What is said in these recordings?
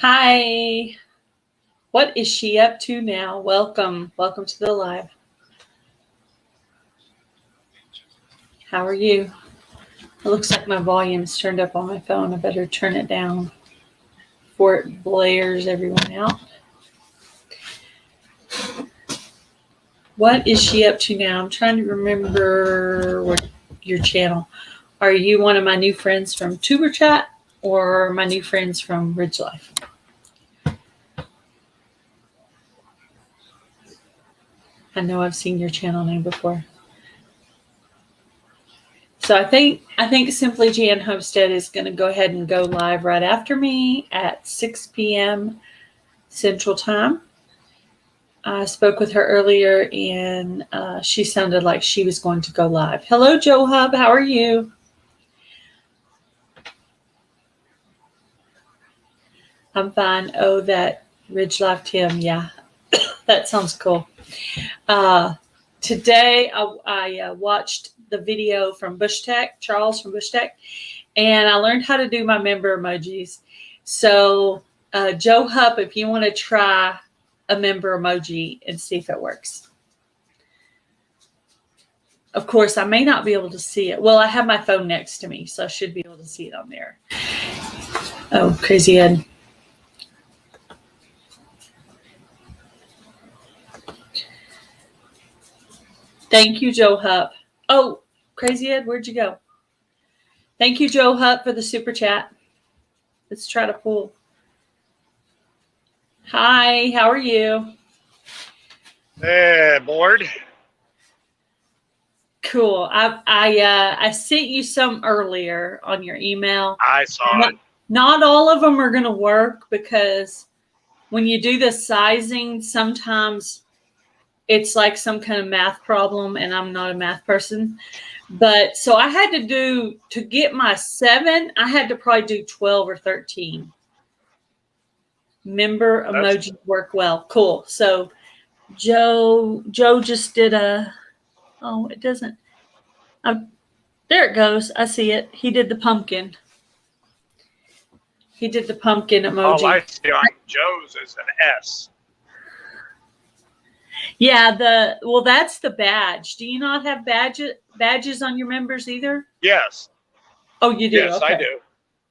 Hi. What is she up to now? Welcome. Welcome to the live. How are you? It looks like my volume's turned up on my phone. I better turn it down before it blares everyone out. What is she up to now? I'm trying to remember what your channel. Are you one of my new friends from Tuber Chat or my new friends from Ridge Life? I know I've seen your channel name before. So I think Simply Jan Homestead is going to go ahead and go live right after me at 6 p.m. Central Time. I spoke with her earlier, and she sounded like she was going to go live. Hello, Joe Hub. How are you? I'm fine. Oh, that Ridge Life Tim. Yeah, that sounds cool. Today, I watched the video from Charles from Bushtech, and I learned how to do my member emojis. So, Joe Hupp, if you want to try a member emoji and see if it works. Of course, I may not be able to see it. Well, I have my phone next to me, so I should be able to see it on there. Oh, crazy Ed. Thank you, Joe Hupp. Oh, crazy Ed, where'd you go? Thank you, Joe Hupp, for the super chat. Let's try to pull. Hi, how are you? Hey, bored. Cool. I sent you some earlier on your email. I saw it. Not all of them are going to work because when you do the sizing, sometimes it's like some kind of math problem, and I'm not a math person. But so I had to get my 7, I had to probably do 12 or 13. Member emoji work well. Cool. So Joe just did it doesn't. There it goes. I see it. He did the pumpkin. He did the pumpkin emoji. Oh, I see on Joe's is an S. Yeah, that's the badge. Do you not have badges on your members either? Yes. Oh, you do? Yes, okay. I do.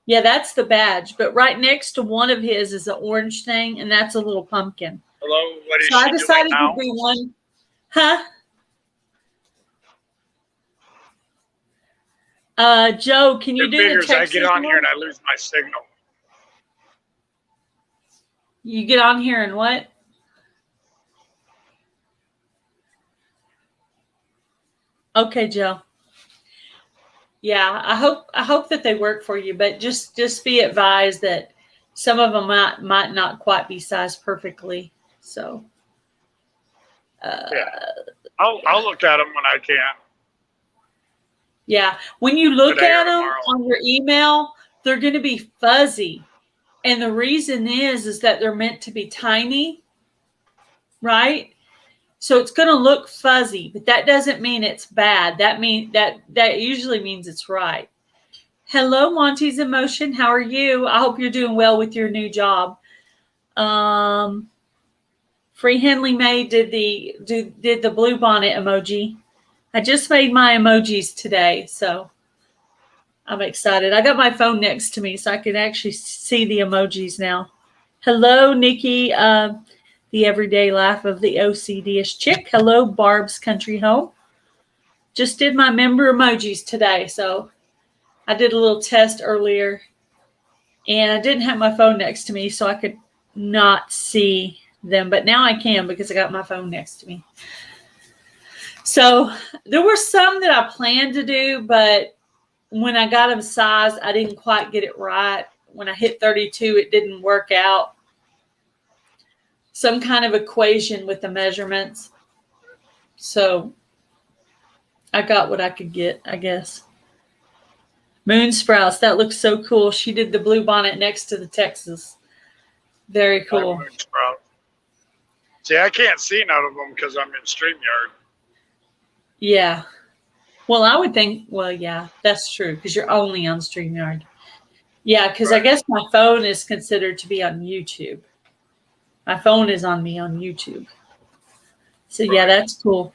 Yeah, that's the badge. But right next to one of his is an orange thing, and that's a little pumpkin. Hello, what is so she I decided doing now? to do one. Huh? Joe, can you do the Texas I get on here one? and I lose my signal. You get on here and what? Okay, Joe. Yeah, I hope that they work for you, but just be advised that some of them might not quite be sized perfectly. So yeah, I'll look at them when I can. Yeah, when you look at them on your email, they're going to be fuzzy, and the reason is that they're meant to be tiny, right? So it's going to look fuzzy, but that doesn't mean it's bad. That usually means it's right. Hello, Monty's Emotion. How are you? I hope you're doing well with your new job. Free Henley May did the blue bonnet emoji. I just made my emojis today, so I'm excited. I got my phone next to me, so I can actually see the emojis now. Hello, Nikki, the everyday laugh of the OCD-ish chick. Hello, Barb's Country Home. Just did my member emojis today, so I did a little test earlier, and I didn't have my phone next to me, so I could not see them, but now I can because I got my phone next to me. So there were some that I planned to do, but when I got them sized, I didn't quite get it right. When I hit 32, it didn't work out. Some kind of equation with the measurements. So I got what I could get, I guess. Moon Sprouts, that looks so cool. She did the blue bonnet next to the Texas. Very cool. Moon Sprout. See, I can't see none of them because I'm in StreamYard. Yeah. Well, I would think, yeah, that's true because you're only on StreamYard. Yeah, because I guess my phone is considered to be on YouTube. My phone is on me on YouTube. So yeah, that's cool.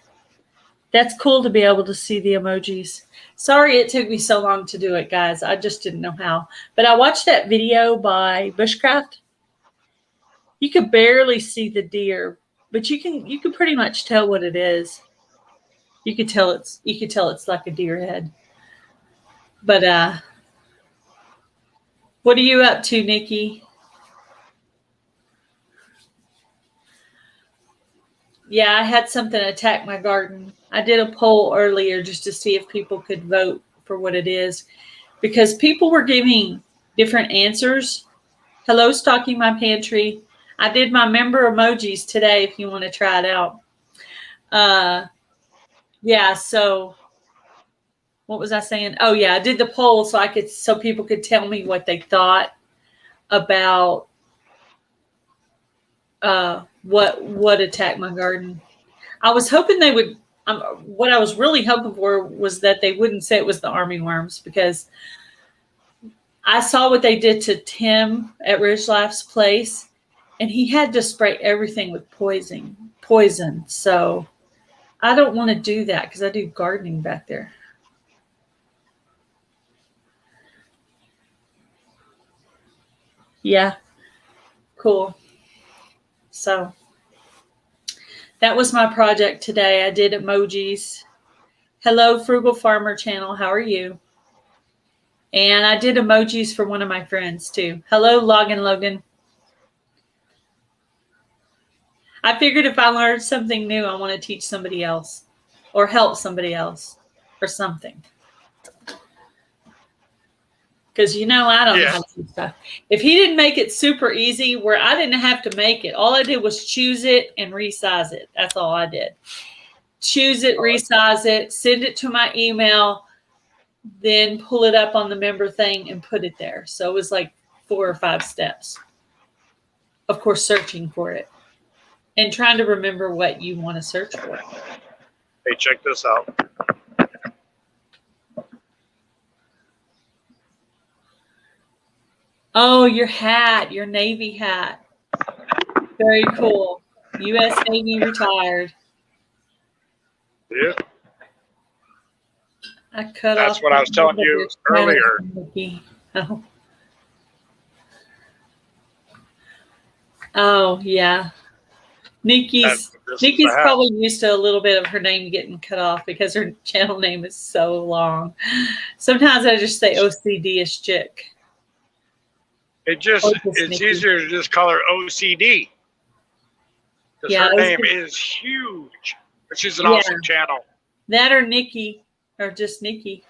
That's cool to be able to see the emojis. Sorry it took me so long to do it, guys. I just didn't know how. But I watched that video by Bushcraft. You could barely see the deer, but you can pretty much tell what it is. You could tell it's like a deer head. But what are you up to, Nikki? Yeah, I had something attack my garden. I did a poll earlier just to see if people could vote for what it is, because people were giving different answers. Hello, stocking my pantry. I did my member emojis today if you want to try it out. Yeah, so what was I saying? Oh yeah, I did the poll so people could tell me what they thought about what attacked my garden. I was hoping they would. What I was really hoping for was that they wouldn't say it was the army worms, because I saw what they did to Tim at Ridge Life's place, and he had to spray everything with poison. So I don't want to do that because I do gardening back there. Yeah, cool. So that was my project today. I did emojis. Hello, Frugal Farmer channel. How are you? And I did emojis for one of my friends too. Hello, Logan. I figured if I learned something new, I want to teach somebody else or help somebody else or something. Because, I don't know how to do stuff. If he didn't make it super easy where I didn't have to make it, all I did was choose it and resize it. That's all I did. Choose it, resize it, send it to my email, then pull it up on the member thing and put it there. So it was like 4 or 5 steps. Of course, searching for it and trying to remember what you want to search for. Hey, check this out. Oh, your hat, your Navy hat. Very cool. U.S. Navy retired. Yeah. I cut That's off. what I was telling you earlier. Oh yeah. Nikki's probably used to a little bit of her name getting cut off because her channel name is so long. Sometimes I just say OCD-ish chick. It's easier to just call her OCD. Because her name is huge. But she's an awesome channel. That or Nikki, or just Nikki.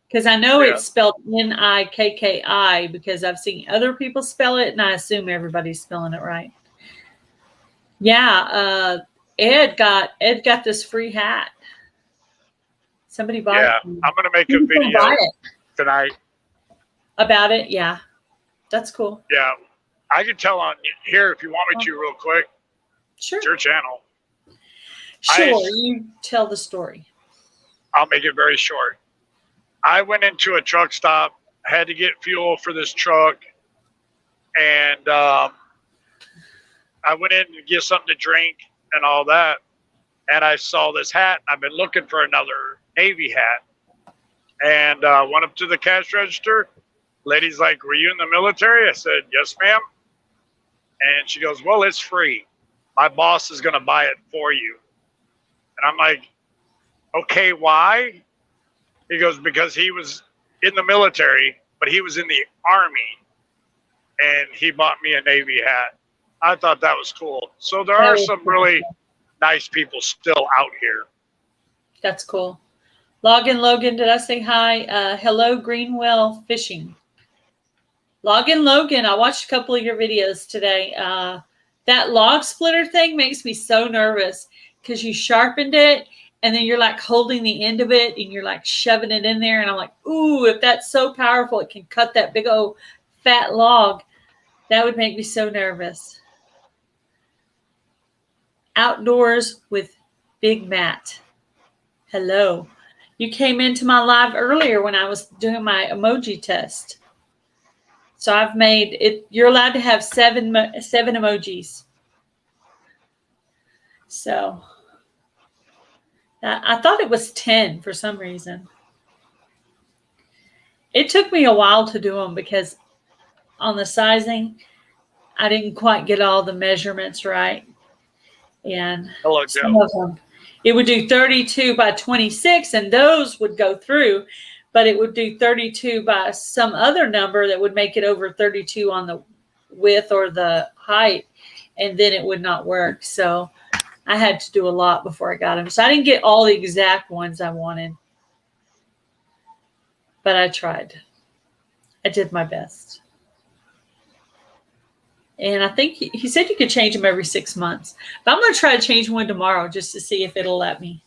Because I know it's spelled Nikki, because I've seen other people spell it, and I assume everybody's spelling it right. Yeah, Ed got this free hat. Somebody bought it. Yeah, I'm going to make a video tonight. About it? Yeah. That's cool. Yeah. I can tell on here if you want me to real quick. Sure. It's your channel. Sure, you tell the story. I'll make it very short. I went into a truck stop, had to get fuel for this truck, and I went in to get something to drink and all that, and I saw this hat. I've been looking for another Navy hat, and went up to the cash register. Lady's like, "Were you in the military?" I said, "Yes, ma'am." And she goes, "Well, it's free. My boss is going to buy it for you." And I'm like, "Okay, why?" He goes, "Because he was in the military, but he was in the Army, and he bought me a Navy hat." I thought that was cool. So there are some really nice people still out here. That's cool. Logan, did I say hi? Hello, Greenwell Fishing. Logan, I watched a couple of your videos today. That log splitter thing makes me so nervous because you sharpened it and then you're like holding the end of it and you're like shoving it in there. And I'm like, ooh, if that's so powerful, it can cut that big old fat log. That would make me so nervous. Outdoors with Big Matt. Hello. You came into my live earlier when I was doing my emoji test. So I've made it. You're allowed to have seven emojis. So I thought it was 10 for some reason. It took me a while to do them because on the sizing, I didn't quite get all the measurements right. And Hello, some Joe. of them, it would do 32 by 26, and those would go through, but it would do 32 by some other number that would make it over 32 on the width or the height, and then it would not work. So I had to do a lot before I got them. So I didn't get all the exact ones I wanted, but I tried. I did my best. And I think he said you could change them every 6 months. But I'm going to try to change one tomorrow just to see if it'll let me.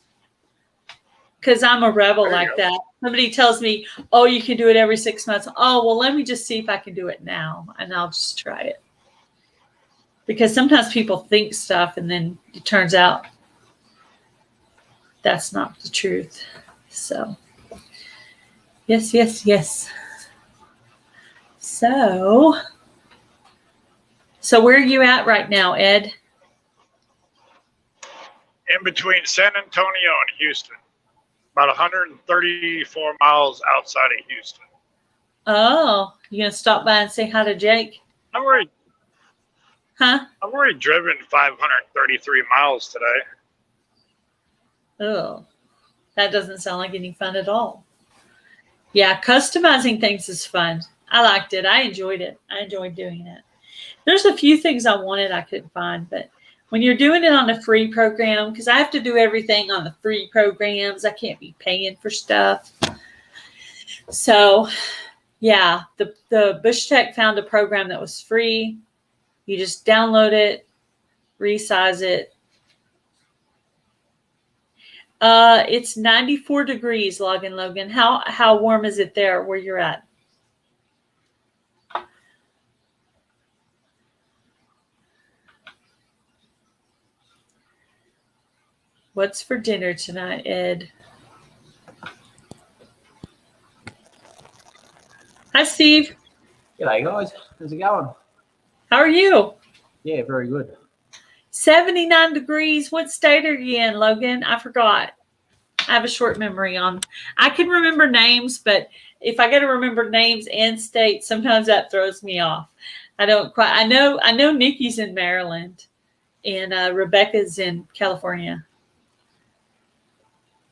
Because I'm a rebel like that. Somebody tells me, oh, you can do it every 6 months. Oh, well, let me just see if I can do it now. And I'll just try it. Because sometimes people think stuff and then it turns out that's not the truth. So, yes, yes, yes. So where are you at right now, Ed? In between San Antonio and Houston, about 134 miles outside of Houston. Oh, you gonna stop by and say hi to Jake? I've already driven 533 miles today. Oh, that doesn't sound like any fun at all. Yeah, customizing things is fun. I liked it. I enjoyed it. I enjoyed doing it. There's a few things I wanted I couldn't find, but when you're doing it on a free program, because I have to do everything on the free programs, I can't be paying for stuff. So, yeah, the Bush Tech found a program that was free. You just download it, resize it. It's 94 degrees, Logan. How warm is it there where you're at? What's for dinner tonight, Ed? Hi, Steve. G'day, guys. How's it going? How are you? Yeah, very good. 79 degrees. What state are you in, Logan? I forgot. I have a short memory on. I can remember names, but if I got to remember names and states, sometimes that throws me off. I don't quite. I know Nikki's in Maryland, and Rebecca's in California,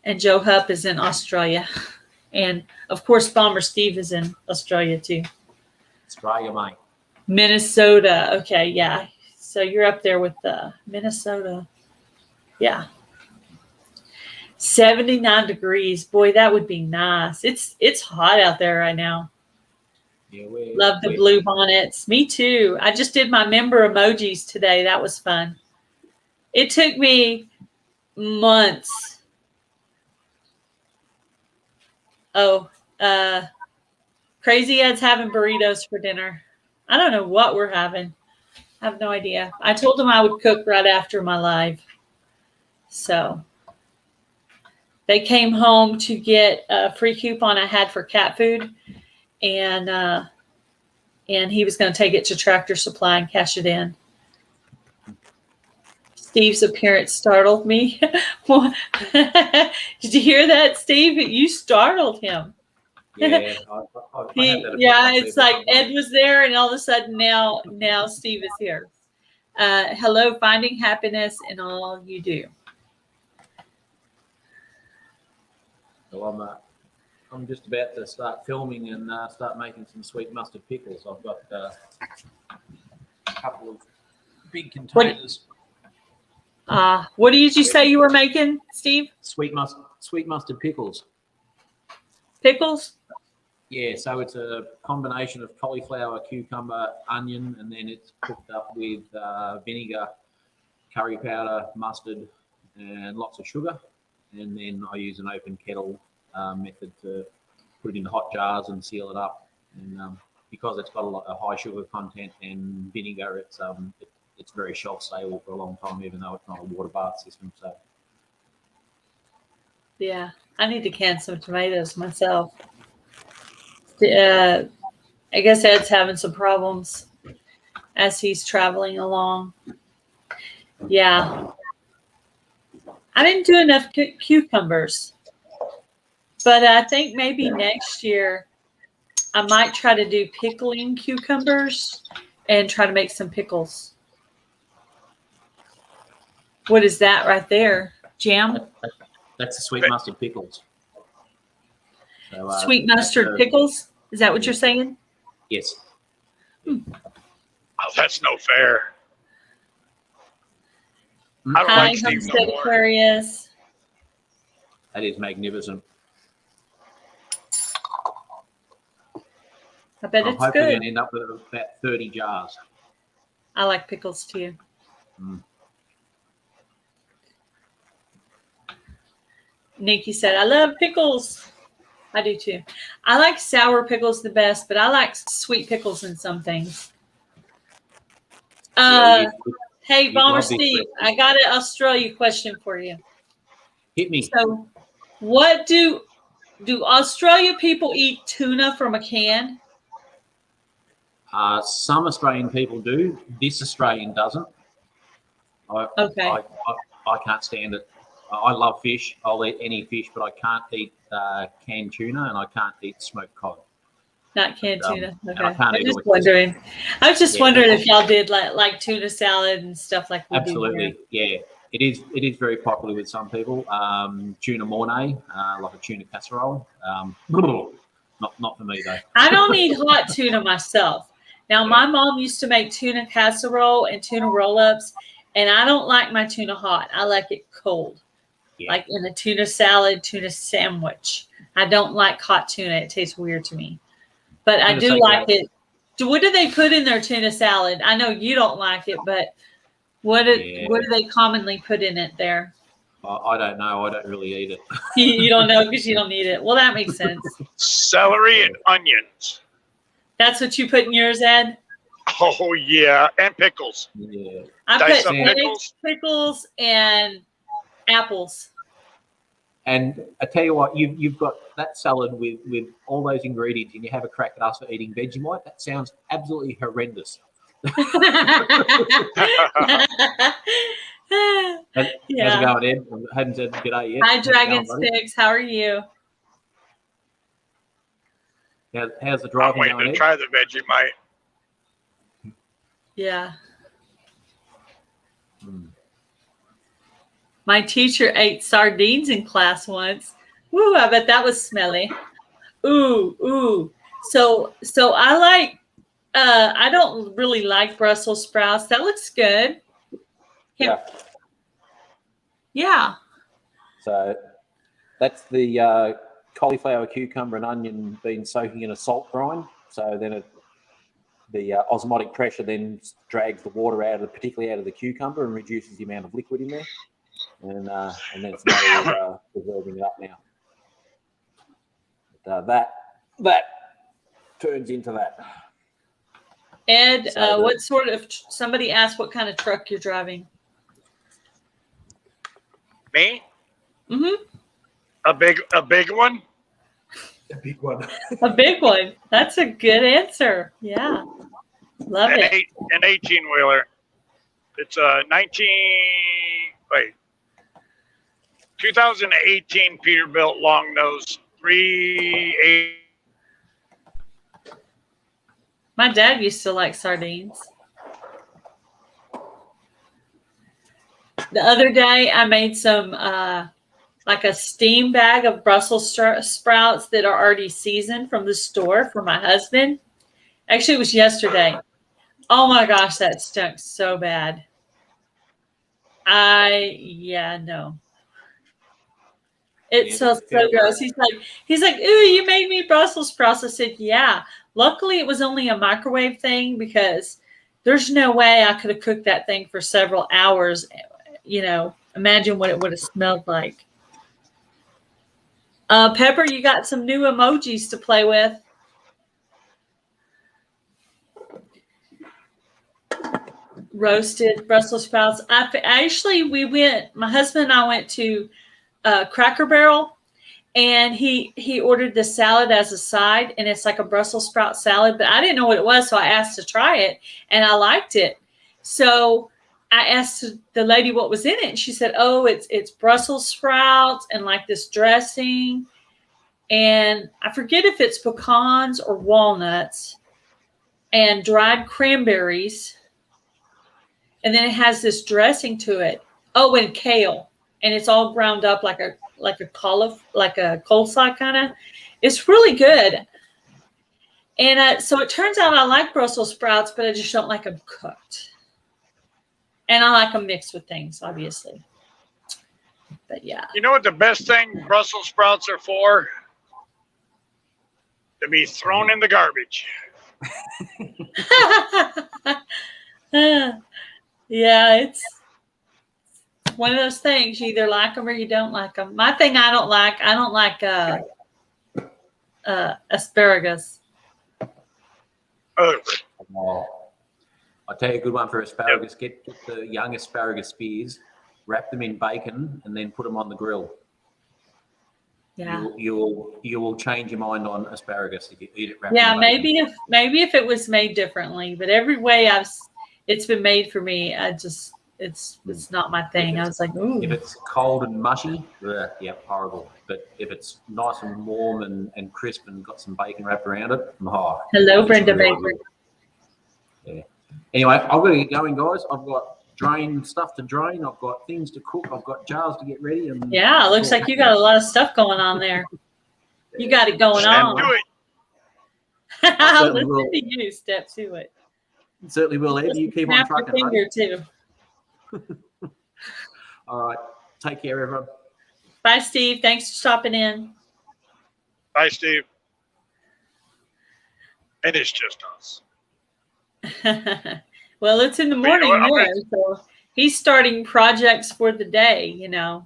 and Joe Hupp is in Australia, and of course Bomber Steve is in Australia too. Australia, mate. Minnesota. Okay, yeah. So you're up there with Minnesota. Yeah. 79 degrees. Boy, that would be nice. It's hot out there right now. Yeah, Love the blue bonnets. Me too. I just did my member emojis today. That was fun. It took me months. Oh, Crazy Ed's having burritos for dinner. I don't know what we're having. I have no idea. I told him I would cook right after my live. So they came home to get a free coupon I had for cat food, and he was going to take it to Tractor Supply and cash it in. Steve's appearance startled me. Did you hear that, Steve? You startled him. Yeah, It's like Ed was there, and all of a sudden now Steve is here. Hello, finding happiness in all you do. Well, I'm just about to start filming and start making some sweet mustard pickles. I've got a couple of big containers. What did you say you were making, Steve? Sweet mustard pickles. Pickles? Yeah, so it's a combination of cauliflower, cucumber, onion, and then it's cooked up with vinegar, curry powder, mustard, and lots of sugar. And then I use an open kettle method to put it into hot jars and seal it up. And because it's got a high sugar content and vinegar, it's very shelf stable for a long time, even though it's not a water bath system. So yeah, I need to can some tomatoes myself. Ed I guess Ed's having some problems as he's traveling along. Yeah. I didn't do enough cucumbers, but I think maybe next year I might try to do pickling cucumbers and try to make some pickles. What is that right there? Jam? That's the sweet mustard pickles. So, Sweet mustard pickles? Is that what you're saying? Yes. Oh, that's no fair. I don't Hi, like Steve no Homestead more. Aquarius. That is magnificent. I bet I'm it's hoping good. going to end up with about 30 jars. I like pickles too. Mm. Nikki said, I love pickles. I do too. I like sour pickles the best, but I like sweet pickles in some things. Hey, Bomber Steve, I got an Australia question for you. Hit me. So, what do Australia people eat tuna from a can? Some Australian people do. This Australian doesn't. Okay. I can't stand it. I love fish. I'll eat any fish, but I can't eat canned tuna and I can't eat smoked cod. Not canned tuna. Okay. I was just wondering. I was just wondering if y'all did like tuna salad and stuff like we absolutely. do here. Yeah. It is very popular with some people. Tuna mornay, like a tuna casserole. Not for me though. I don't eat hot tuna myself. Now, my mom used to make tuna casserole and tuna roll-ups, and I don't like my tuna hot. I like it cold, like in a tuna salad, tuna sandwich. I don't like hot tuna. It tastes weird to me. But I do like it. What do they put in their tuna salad? I know you don't like it, but what do they commonly put in it there? I don't know. I don't really eat it. You don't know because you don't eat it. Well, that makes sense. Celery and onions. That's what you put in yours, Ed? Oh, yeah. And pickles. Yeah. I Dice put pickles. pickles and apples. And I tell you what, you've got that salad with all those ingredients, and you have a crack at us for eating Vegemite. That sounds absolutely horrendous. How's it going, Ed? I hadn't said good day yet. Hi, dragonspicks. How are you? How's the driving I'm going, waiting to Ed? try the Vegemite. Yeah. My teacher ate sardines in class once. Woo, I bet that was smelly. Ooh. So I like, I don't really like Brussels sprouts. That looks good. Yeah. So that's the cauliflower, cucumber, and onion being soaking in a salt brine. So then the osmotic pressure then drags the water particularly out of the cucumber, and reduces the amount of liquid in there. And then it's preserving it up now. But, that turns into that. Ed, what sort of? Somebody asked what kind of truck you're driving. Me? Mm-hmm. A big one? A big one. A big one. That's a good answer. Yeah. Love it. An 18-wheeler. It's a 2018 Peterbilt long nose 3.8. My dad used to like sardines. The other day, I made some like a steam bag of Brussels sprouts that are already seasoned from the store for my husband. Actually, it was yesterday. Oh my gosh, that stunk so bad. No. It smells so gross. He's like, ooh, you made me Brussels sprouts. I said, yeah. Luckily, it was only a microwave thing because there's no way I could have cooked that thing for several hours. You know, imagine what it would have smelled like. Pepper, you got some new emojis to play with. Roasted Brussels sprouts. My husband and I went to Cracker Barrel, And he ordered the salad as a side, and it's like a Brussels sprout salad, but I didn't know what it was, so I asked to try it, and I liked it. So I asked the lady what was in it, and she said, "Oh, it's Brussels sprouts and like this dressing, and I forget if it's pecans or walnuts, and dried cranberries, and then it has this dressing to it. Oh, and kale, and it's all ground up like a coleslaw kind of. It's really good." And so it turns out I like Brussels sprouts, but I just don't like them cooked. And I like them mixed with things, obviously. But yeah. You know what the best thing Brussels sprouts are for? To be thrown in the garbage. Yeah, it's one of those things. You either like them or you don't like them. My thing I don't like asparagus. Ugh. I'll tell you a good one for asparagus. Get the young asparagus spears, wrap them in bacon, and then put them on the grill. Yeah. You will change your mind on asparagus if you eat it wrapped Yeah, in bacon. maybe if it was made differently, but every way it's been made for me, it's not my thing. I was like, ooh. If it's cold and mushy, yeah, horrible. But if it's nice and warm and crisp and got some bacon wrapped around it, Hello, Brenda really Baker. Yeah. Anyway, I've got to get going, guys. I've got stuff to drain. I've got things to cook. I've got jars to get ready. And yeah, it looks like you got a lot of stuff going on there. You got it going on. Do it. Listen to you. Step to it. Certainly will, Ed. You keep on trucking. Finger too. All right. Take care, everyone. Bye, Steve. Thanks for stopping in. Bye, Steve. And it's just us. Well, it's in the morning there, so he's starting projects for the day, Right. And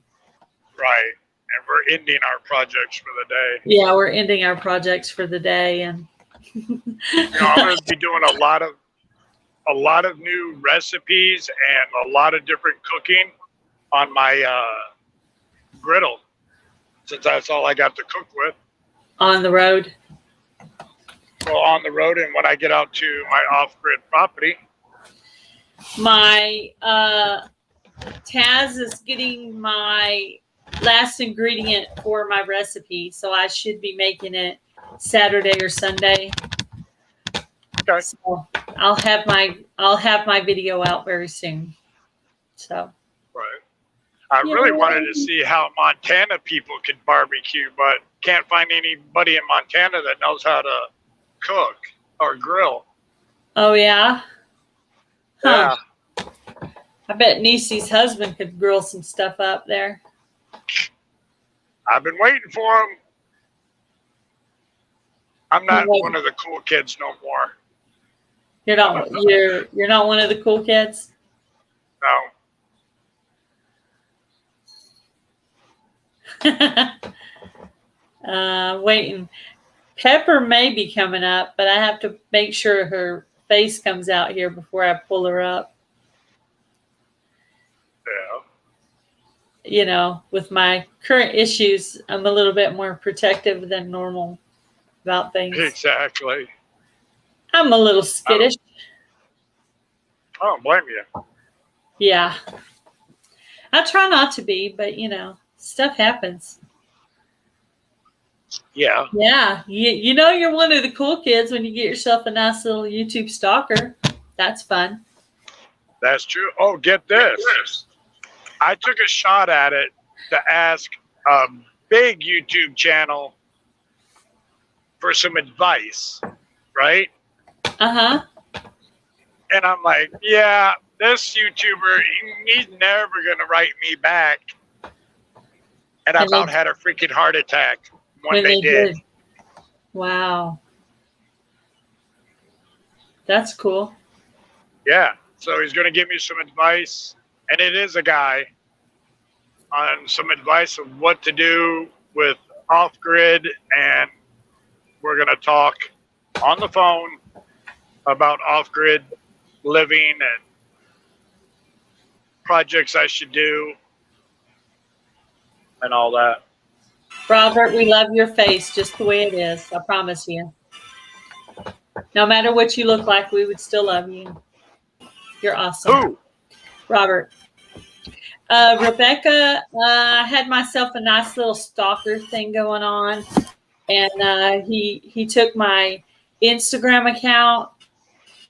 we're ending our projects for the day. Yeah, we're ending our projects for the day, and I'm going to be doing a lot of new recipes and a lot of different cooking on my griddle, since that's all I got to cook with. on the road. Well, on the road, and when I get out to my off-grid property. My Taz is getting my last ingredient for my recipe, so I should be making it Saturday or Sunday. Okay. So I'll have my video out very soon. So. Right. I really wanted to see how Montana people can barbecue, but can't find anybody in Montana that knows how to cook or grill. Oh yeah. Huh. Yeah. I bet Niecy's husband could grill some stuff up there. I've been waiting for him. I'm not one of the cool kids no more. You're not one of the cool kids? No. Waiting. Pepper may be coming up, but I have to make sure her face comes out here before I pull her up. Yeah. With my current issues, I'm a little bit more protective than normal about things. Exactly. I'm a little skittish. I don't blame you. Yeah. I try not to be, but stuff happens. Yeah. Yeah. You're one of the cool kids when you get yourself a nice little YouTube stalker. That's fun. That's true. Oh, get this. I took a shot at it to ask a big YouTube channel for some advice, right? Uh-huh. And I'm like, yeah, this YouTuber, he's never going to write me back. And I about had a freaking heart attack when they did. Wow. That's cool. Yeah. So he's going to give me some advice. And it is a guy on some advice of what to do with off-grid. And we're going to talk on the phone about off-grid living and projects I should do and all that. Robert, we love your face just the way it is. I promise you. No matter what you look like, we would still love you. You're awesome. Who? Robert. Rebecca, I had myself a nice little stalker thing going on. And he took my Instagram account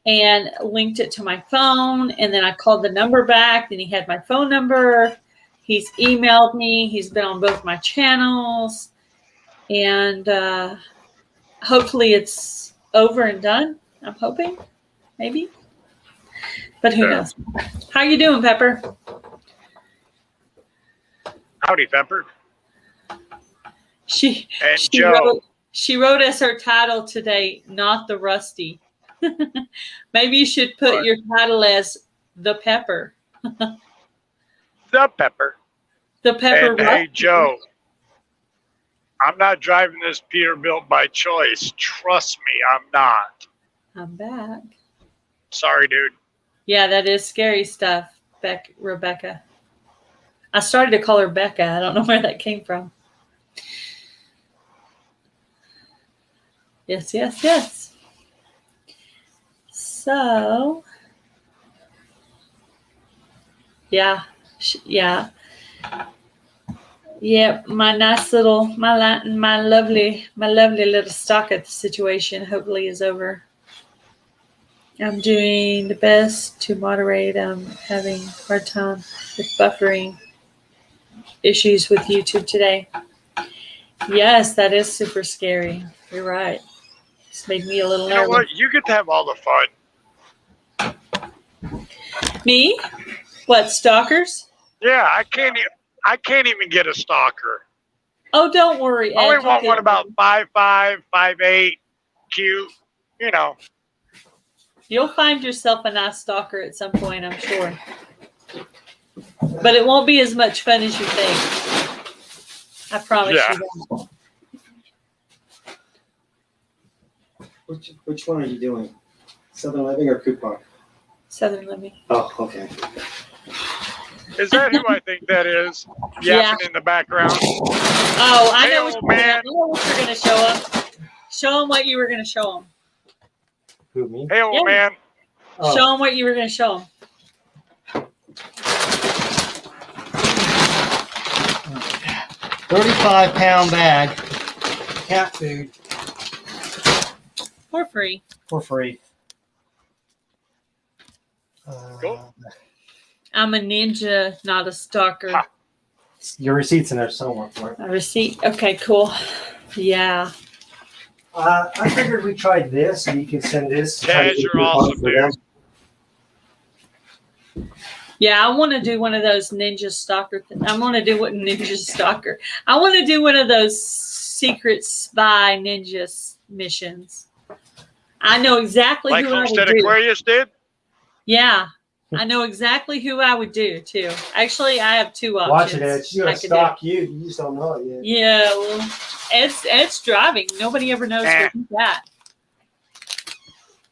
and linked it to my phone. And then I called the number back. Then he had my phone number. He's emailed me. He's been on both my channels. And hopefully it's over and done. I'm hoping. Maybe. But who knows? How you doing, Pepper? Howdy, Pepper. She Joe. wrote as her title today, not the Rusty. Maybe you should put your title as the Pepper. The Pepper. The Pepper. And hey, Joe, I'm not driving this Peterbilt by choice. Trust me, I'm not. I'm back. Sorry, dude. Yeah, that is scary stuff, Rebecca. I started to call her Becca. I don't know where that came from. Yes, yes, yes. So, yeah. Yeah, my lovely little stalker situation hopefully is over. I'm doing the best to moderate. I'm having a hard time with buffering issues with YouTube today. Yes, that is super scary. You're right. It's made me a little nervous. You know what? You get to have all the fun. Me? What, stalkers? Yeah, I can't even get a stalker. Oh, don't worry, Ed. I only want one about 5'5", 5'8", cute, you know. You'll find yourself a nice stalker at some point, I'm sure. But it won't be as much fun as you think. I promise you that. Which one are you doing? Southern Living or Coupon? Southern Living. Oh, okay. Is that who I think that is? Yapping in the background. Oh, I know, Hey, man. I know what you're going to show them. Show them what you were going to show them. Who, me? Hey, old man. Oh. Show them what you were going to show them. 35-pound bag, cat food For free. for free. Cool. I'm a ninja, not a stalker. Ha. Your receipt's in there somewhere for it. A receipt. Okay, cool. Yeah. I figured we tried this, and you could send this. Taz, you're awesome, dude. Yeah, I want to do one of those ninja stalker things. I want to do what ninja stalker. I want to do one of those secret spy ninja missions. I know exactly Like who I would Homestead do. Aquarius did? Yeah, I know exactly who I would do too. Actually, I have two options. Watch it, Ed. She's I gonna could stalk you. You just don't know it yet. do. Yeah, well, Ed's driving. Nobody ever knows where he's at.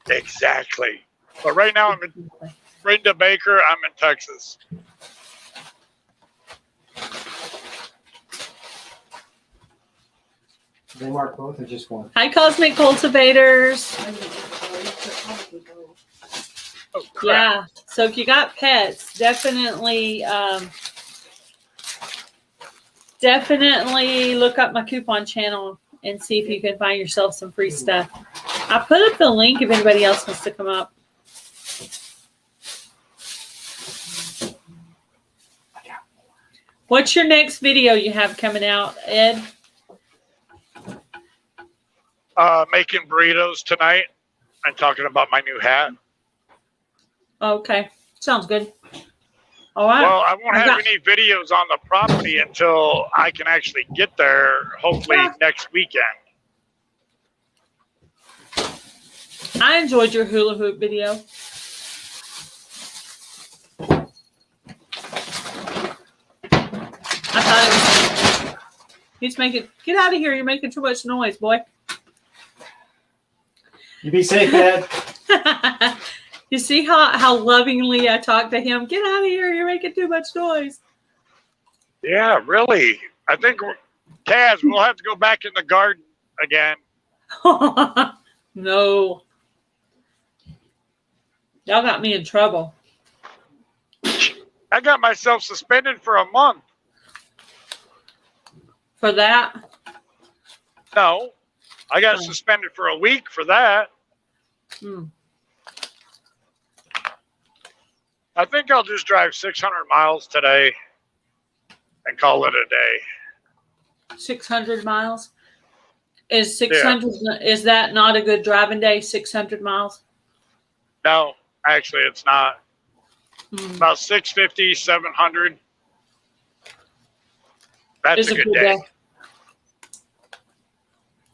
Exactly. But right now I'm in Brenda Baker. I'm in Texas. They mark both or just one? Hi, Cosmic Cultivators. Oh, crap. Yeah. So if you got pets, definitely look up my coupon channel and see if you can find yourself some free stuff. I put up the link if anybody else wants to come up. What's your next video you have coming out, Ed? Making burritos tonight. I'm talking about my new hat. Okay. Sounds good. All right. Well, I won't have any videos on the property until I can actually get there, hopefully next weekend. I enjoyed your hula hoop video. I thought it was. He's making. Get out of here! You're making too much noise, boy. You be safe, Ed. You see how lovingly I talk to him? Get out of here! You're making too much noise. Yeah, really. I think Taz, we'll have to go back in the garden again. No. Y'all got me in trouble. I got myself suspended for a month. For that? No, I got suspended for a week for that. Hmm. I think I'll just drive 600 miles today and call it a day. 600 miles? Is 600, is that not a good driving day, 600 miles? No, actually, it's not. Hmm. About 650, 700. That's It's a good day.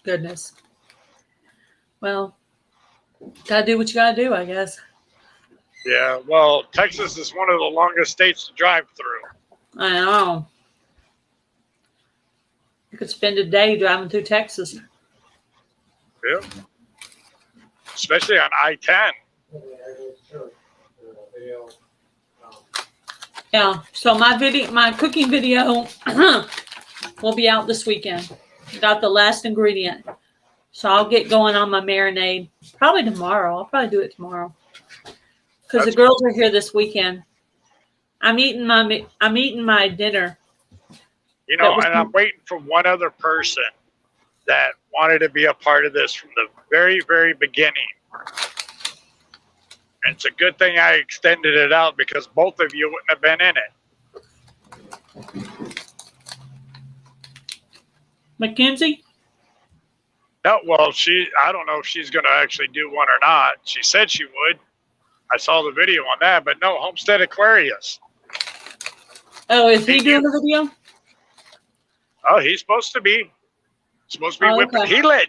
Goodness. Well, gotta do what you gotta do, I guess. Yeah, well, Texas is one of the longest states to drive through. I know. You could spend a day driving through Texas. Yeah. Especially on I-10. Yeah. So my cooking video will be out this weekend. Got the last ingredient. So I'll get going on my marinade probably tomorrow. I'll probably do it tomorrow. Because the girls are here this weekend. I'm eating my dinner. You know, and I'm waiting for one other person that wanted to be a part of this from the very, very beginning. And it's a good thing I extended it out because both of you wouldn't have been in it. Mackenzie? No, well, I don't know if she's going to actually do one or not. She said she would. I saw the video on that, but no, Homestead Aquarius. Oh, is he doing the video? Oh, he's supposed to be. Whipping. Okay.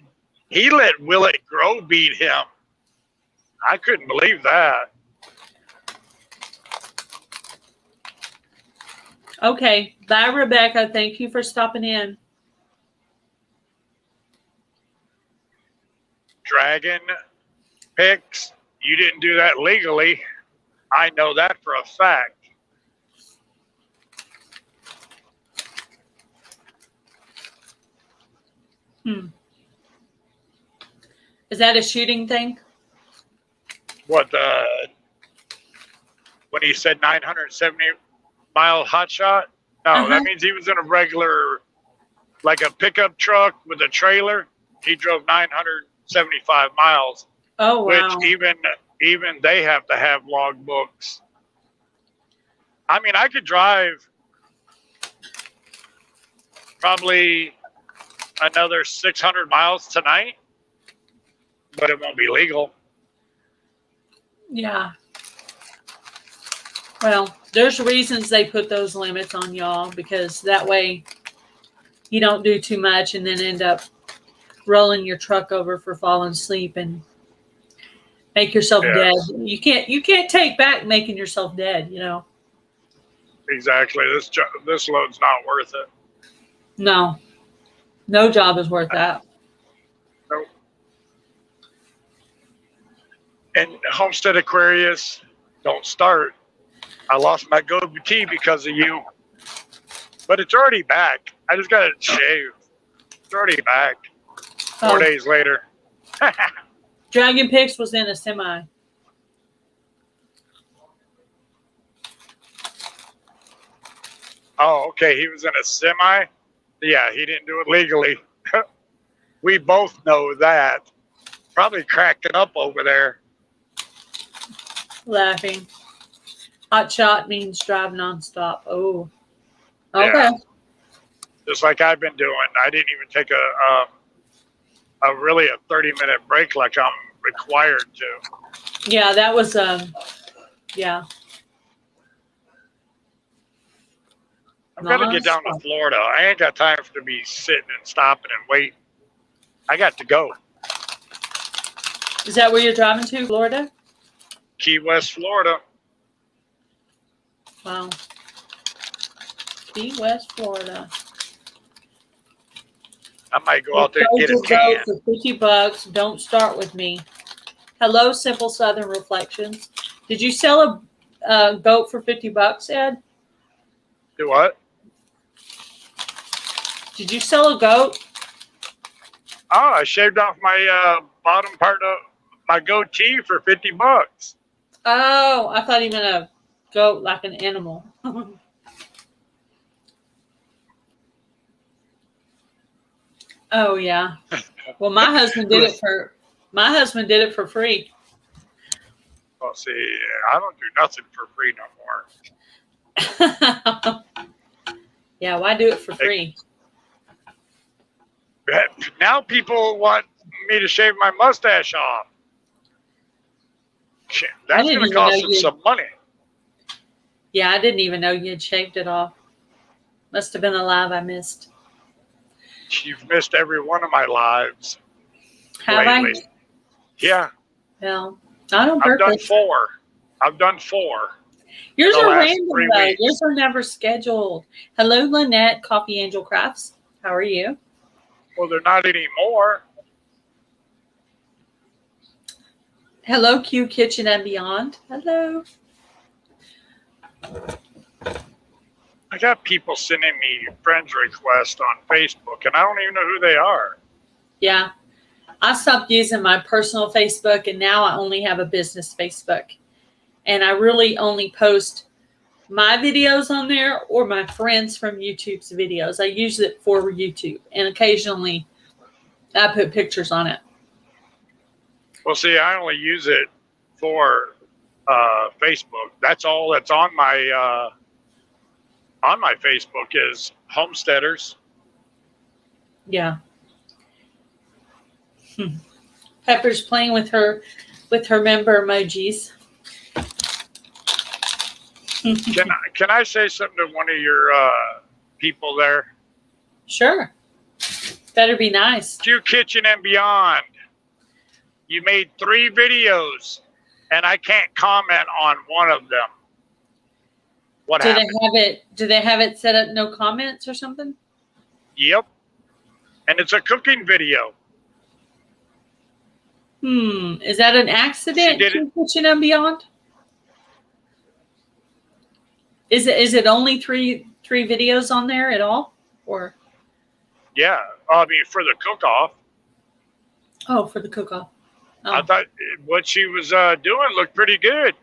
He let Will It Grow beat him. I couldn't believe that. Okay. Bye, Rebecca. Thank you for stopping in. Dragon picks. You didn't do that legally. I know that for a fact. Is that a shooting thing? What when he said 970-mile hot shot? No, that means he was in a regular, like a pickup truck with a trailer. He drove 975 miles. Oh, wow. Which even they have to have log books. I mean, I could drive probably another 600 miles tonight, but it won't be legal. Yeah. Well, there's reasons they put those limits on y'all, because that way you don't do too much and then end up rolling your truck over for falling asleep and make yourself dead. You can't take back making yourself dead, you know. Exactly. This load's not worth it. No job is worth that. Nope. And Homestead Aquarius, don't start. I lost my goatee because of you, but it's already back. I just got it shaved. It's already back. 4 days later. Dragon Pix was in a semi. Oh, okay. He was in a semi. Yeah, he didn't do it legally. We both know that. Probably cracking up over there. Laughing. Hot shot means drive nonstop. Oh. Okay. Yeah. Just like I've been doing. I didn't even take a 30-minute break like I'm required to. Yeah, that was yeah. I'm gonna get down to Florida. I ain't got time to be sitting and stopping and waiting. I got to go. Is that where you're driving to, Florida? Key West, Florida. Wow. Key West, Florida. I might go out there and get a tan. For $50. Don't start with me. Hello, Simple Southern Reflections. Did you sell a goat for $50, Ed? Do what? Did you sell a goat? Oh, I shaved off my bottom part of my goatee for $50. Oh, I thought you meant a goat like an animal. Oh yeah. Well, my husband did it for free. Well, see, I don't do nothing for free no more. Yeah, why do it for free? Now people want me to shave my mustache off. Shit, that's going to cost them some money. Yeah, I didn't even know you had shaved it off. Must have been a live I missed. You've missed every one of my lives. Have lately. I? Yeah. Well, not on I've purpose. I've done four. Yours the are last random 3 though. weeks. Yours are never scheduled. Hello, Lynette, Coffee Angel Crafts. How are you? Well, they're not anymore. Hello, Q Kitchen and Beyond. Hello. I got people sending me friends requests on Facebook, and I don't even know who they are. Yeah. I stopped using my personal Facebook, and now I only have a business Facebook. And I really only post my videos on there or my friends from YouTube's videos. I use it for YouTube, and occasionally I put pictures on it. Well, see, I only use it for Facebook. That's all that's on my Facebook is homesteaders. Yeah. Pepper's playing with her member emojis. Can I say something to one of your people there? Sure. Better be nice. Q Kitchen and Beyond. You made 3 videos, and I can't comment on one of them. What happened? Do they have it set up no comments or something? Yep. And it's a cooking video. Is that an accident? Q Kitchen and Beyond? Is it only three videos on there at all? Or Yeah. I mean, for the cook-off. oh, for the cook-off. Oh. I thought what she was doing looked pretty good.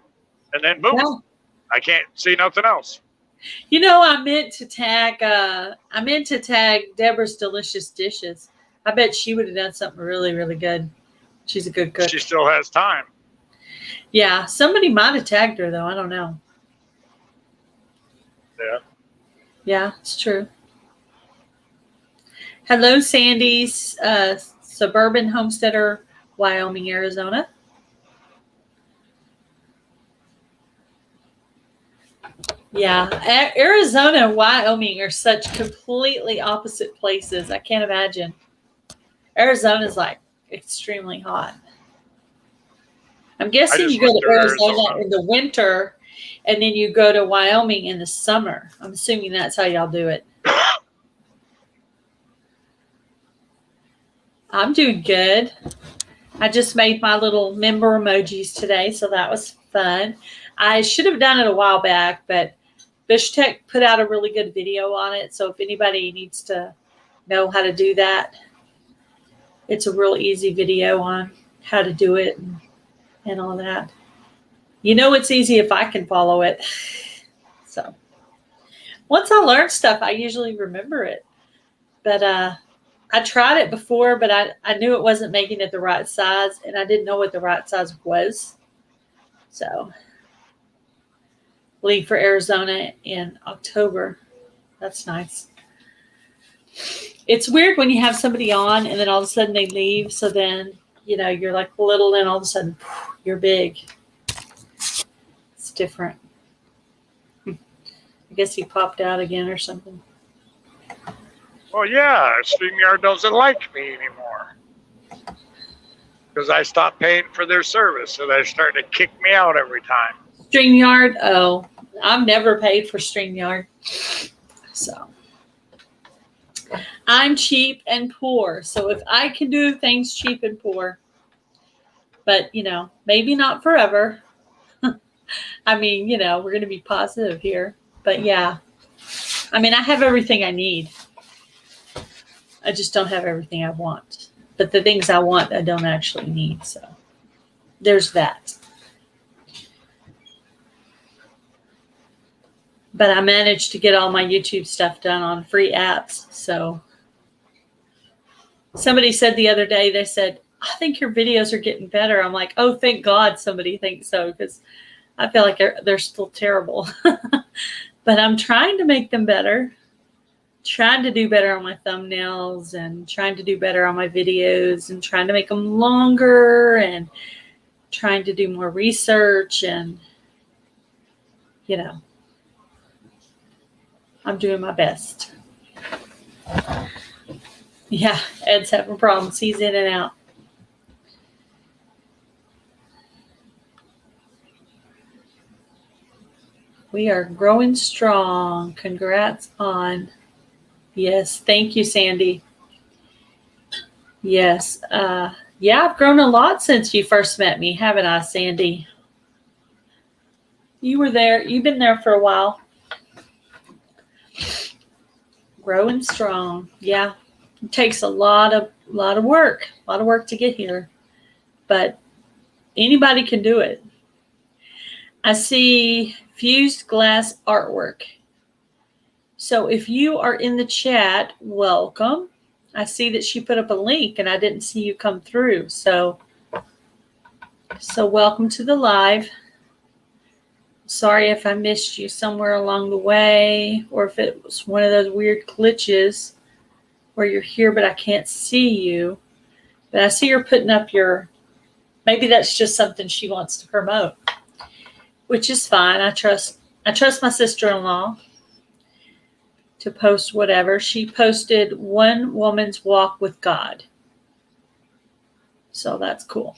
And then boom. Yeah. I can't see nothing else. You know, I meant to tag Deborah's Delicious Dishes. I bet she would have done something really, really good. She's a good cook. She still has time. Yeah, somebody might have tagged her though. I don't know. Yeah. Yeah, it's true. Hello, Sandy's suburban homesteader, Wyoming, Arizona. Yeah, Arizona and Wyoming are such completely opposite places. I can't imagine. Arizona's like extremely hot. I'm guessing you go to Arizona in the winter and then you go to Wyoming in the summer. I'm assuming that's how y'all do it. I'm doing good. I just made my little member emojis today, so that was fun. I should have done it a while back, but Bushtech put out a really good video on it. So if anybody needs to know how to do that, it's a real easy video on how to do it and all that. You know, it's easy if I can follow it. So once I learn stuff, I usually remember it. But I tried it before, but I knew it wasn't making it the right size, and I didn't know what the right size was. So leave for Arizona in October. That's nice. It's weird when you have somebody on and then all of a sudden they leave. So then, you know, you're like little and all of a sudden you're big. It's different. I guess he popped out again or something. Well, yeah, StreamYard doesn't like me anymore. Because I stopped paying for their service, so they're starting to kick me out every time. StreamYard? Oh, I've never paid for StreamYard. So I'm cheap and poor. So if I can do things cheap and poor, but, you know, maybe not forever. I mean, you know, we're going to be positive here. But, yeah, I mean, I have everything I need. I just don't have everything I want. But the things I want, I don't actually need. So there's that. But I managed to get all my YouTube stuff done on free apps. So somebody said the other day, they said, I think your videos are getting better. I'm like, oh, thank God somebody thinks so, because I feel like they're still terrible. But I'm trying to make them better. Trying to do better on my thumbnails and trying to do better on my videos and trying to make them longer and trying to do more research and, you know, I'm doing my best. Yeah, Ed's having problems. He's in and out. We are growing strong. Congrats on. Yes, thank you, Sandy. Yes. Yeah, I've grown a lot since you first met me, haven't I, Sandy? You were there. You've been there for a while. Growing strong. Yeah. It takes a lot of work. A lot of work to get here. But anybody can do it. I see fused glass artwork. So if you are in the chat, welcome. I see that she put up a link and I didn't see you come through. So welcome to the live. Sorry if I missed you somewhere along the way or if it was one of those weird glitches where you're here but I can't see you. But I see you're putting up maybe that's just something she wants to promote, which is fine. I trust my sister-in-law to post whatever. She posted One Woman's Walk with God. So that's cool.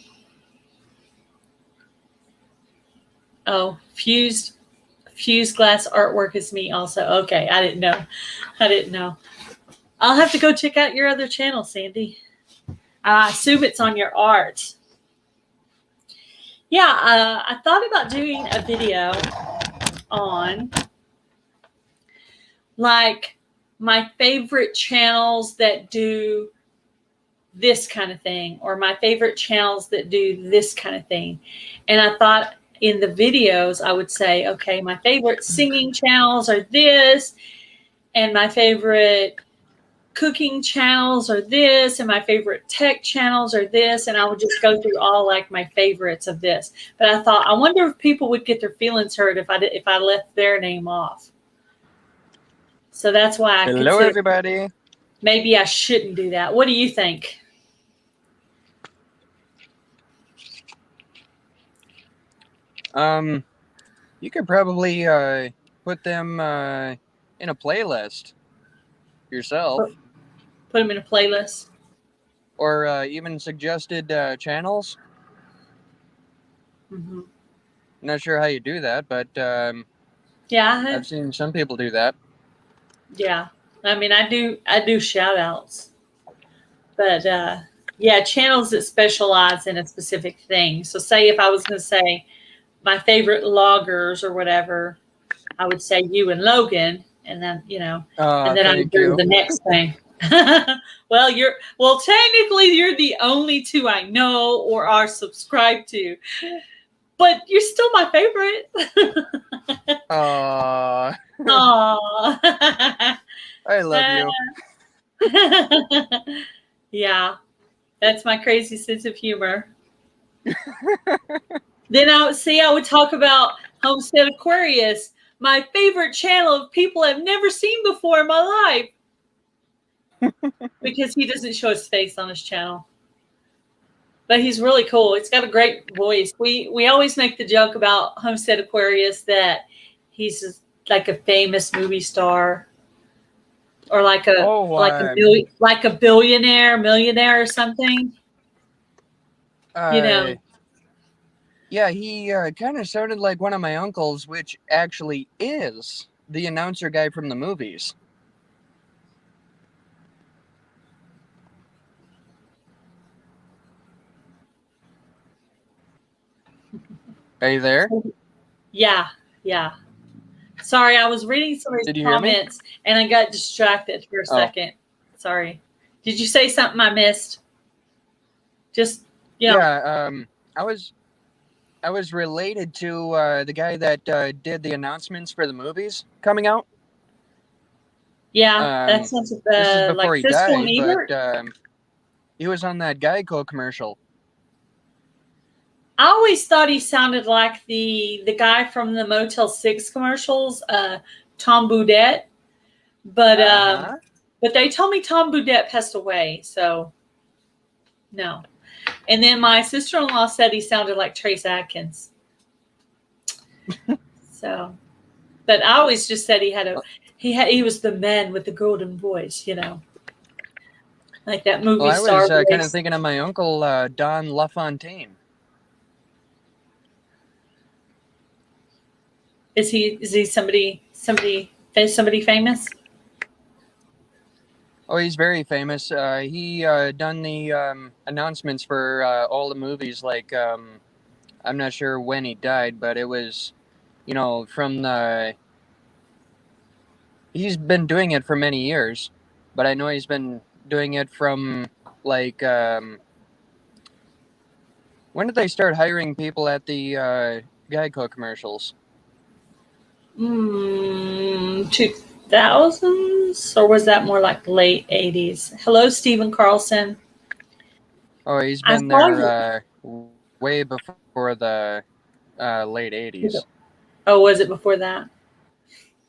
Oh, fused glass artwork is me also. Okay, I didn't know. I'll have to go check out your other channel, Sandy. I assume it's on your art. Yeah, I thought about doing a video on like my favorite channels that do this kind of thing or my favorite channels that do this kind of thing. And I thought in the videos, I would say, okay, my favorite singing channels are this, and my favorite cooking channels are this, and my favorite tech channels are this, and I would just go through all like my favorites of this. But I thought, I wonder if people would get their feelings hurt if I left their name off. So that's why I Hello, everybody. Maybe I shouldn't do that. What do you think? You could probably put them in a playlist yourself, Put them in a playlist, or even suggested channels. Mm-hmm. Not sure how you do that, but yeah, I've seen some people do that. Yeah, I mean, I do shout outs, but yeah, channels that specialize in a specific thing. So say if I was going to say my favorite loggers or whatever, I would say you and Logan, and then, and then I would do the next thing. Well, technically you're the only two I know or are subscribed to, but you're still my favorite. Aww. Aww. I love you. Yeah, that's my crazy sense of humor. Then I would talk about Homestead Aquarius, my favorite channel of people I've never seen before in my life. Because he doesn't show his face on his channel. But he's really cool. He's got a great voice. We always make the joke about Homestead Aquarius that he's like a famous movie star. Or like a millionaire or something. Yeah, he kind of sounded like one of my uncles, which actually is the announcer guy from the movies. Are you there? Yeah. Sorry, I was reading some of his comments and I got distracted for a second. Sorry. Did you say something I missed? Just, you know. Yeah, I was related to the guy that did the announcements for the movies coming out. Yeah, that sounds This is before like he Fiscal and died, Ebert. but he was on that Geico commercial. I always thought he sounded like the guy from the Motel 6 commercials, Tom Boudet. But they told me Tom Boudet passed away, so no. And then my sister-in-law said he sounded like Trace Adkins. So, but I always just said he was the man with the golden voice, you know, like that movie Well, I star was kind voice. of thinking of my uncle Don LaFontaine. Is he somebody famous? Oh, he's very famous. He done the announcements for all the movies. Like, I'm not sure when he died, but it was, you know, from the. He's been doing it for many years, but I know he's been doing it from like. When did they start hiring people at the Geico commercials? 2000s, or was that more like late 80s? Hello, Stephen Carlson. Oh, he's I been saw there way before the late 80s. Oh, was it before that?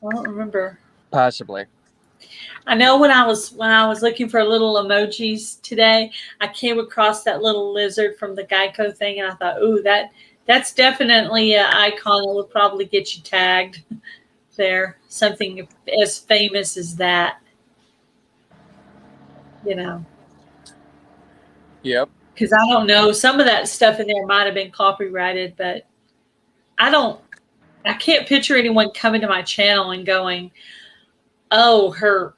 I don't remember. Possibly. I know when I was looking for little emojis today, I came across that little lizard from the Geico thing, and I thought, ooh, that's definitely an icon that will probably get you tagged there. Something as famous as that, you know. Yep. Because I don't know, some of that stuff in there might have been copyrighted, but I can't picture anyone coming to my channel and going, oh, her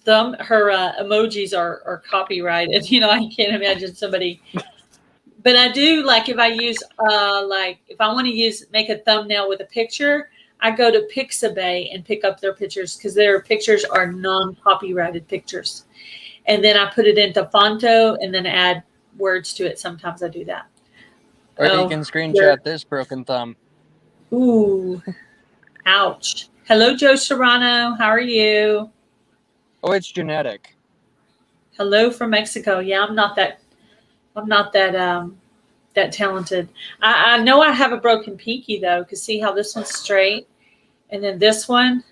emojis are copyrighted. You know, I can't imagine somebody. But I do, like, if I use if I want to make a thumbnail with a picture, I go to Pixabay and pick up their pictures because their pictures are non-copyrighted pictures. And then I put it into Fonto and then add words to it. Sometimes I do that. Or you can screenshot this broken thumb. Ooh, ouch. Hello, Joe Serrano. How are you? Oh, it's genetic. Hello from Mexico. Yeah, I'm not that talented. I know I have a broken pinky though, because see how this one's straight, and then this one.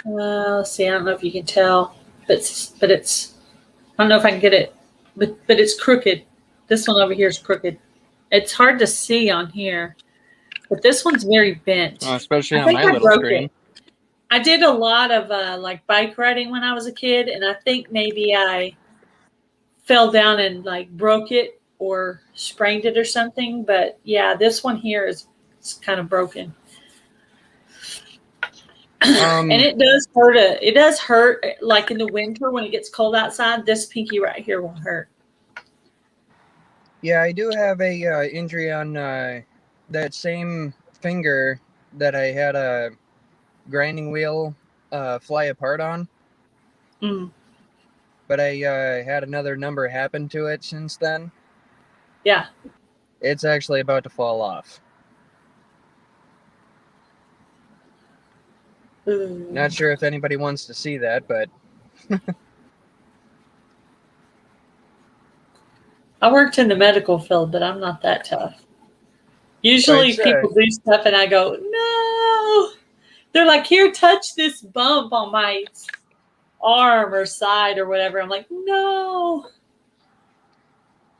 Let's see. I don't know if you can tell, but it's. I don't know if I can get it, but it's crooked. This one over here is crooked. It's hard to see on here, but this one's very bent. Especially on my little screen. I did a lot of like bike riding when I was a kid, and I think maybe I fell down and like broke it or sprained it or something. But yeah, this one here is kind of broken. And it does hurt. It does hurt like in the winter when it gets cold outside. This pinky right here will hurt. Yeah, I do have a injury on that same finger that I had a grinding wheel fly apart on. But I had another number happen to it since then. Yeah. It's actually about to fall off. Ooh. Not sure if anybody wants to see that, but... I worked in the medical field, but I'm not that tough. Usually people do stuff and I go, no. They're like, here, touch this bump on my arm or side or whatever. I'm like, no.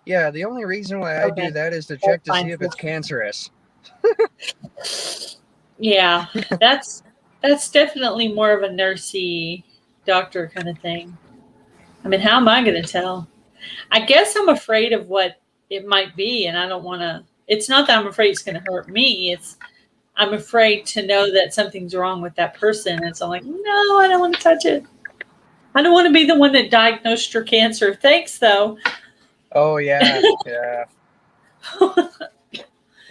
Yeah, the only reason why I do that is to check to see if it's cancerous. Yeah, that's definitely more of a nursey doctor kind of thing. I mean, how am I going to tell? I guess I'm afraid of what it might be, and I don't want to. It's not that I'm afraid it's going to hurt me. I'm afraid to know that something's wrong with that person. And so I'm like, no, I don't want to touch it. I don't want to be the one that diagnosed your cancer. Thanks, though. Oh, yeah. Yeah.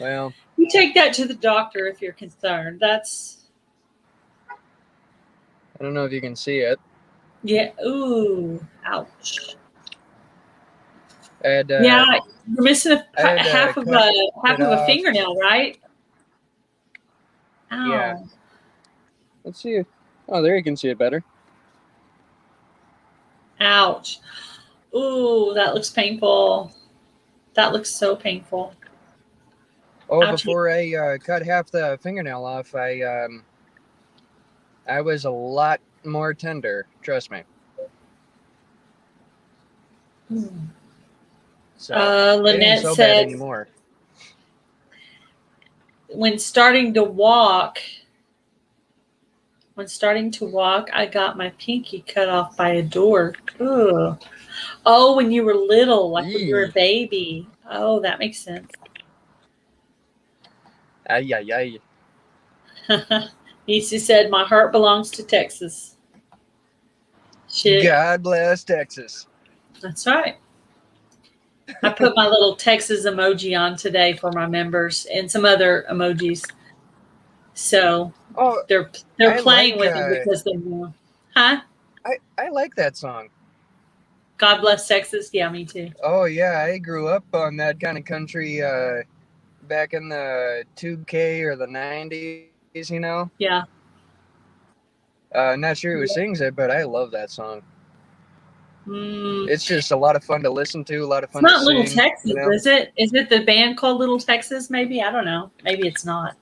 Well. You take that to the doctor if you're concerned. I don't know if you can see it. Yeah. Ooh. Ouch. And Yeah, you're missing I had half of cut half it of a off. fingernail, right? Ow. Yeah. Let's see. Oh, there you can see it better. Ouch. Ooh, that looks painful. That looks so painful. Oh, Ouchie. before I cut half the fingernail off, I was a lot more tender. Trust me. So it ain't Lynette so bad said, anymore. when starting to walk, I got my pinky cut off by a door. Ooh. Oh, when you were little, like when you were a baby. Oh, that makes sense. Ay, ay, ay. Nisi said, my heart belongs to Texas. Shit. God bless Texas. That's right. I put my little Texas emoji on today for my members and some other emojis. So Oh, they're I playing like, with them because they know. Huh? I like that song. God bless Texas. Yeah, me too. Oh yeah, I grew up on that kind of country back in the 2K or the 90s, you know? Yeah. Not sure who sings it, but I love that song. It's It's just a lot of fun to listen to, a lot of fun to not Little sing. Texas, You know? is it? Is it the band called Little Texas? Maybe, I don't know. Maybe it's not.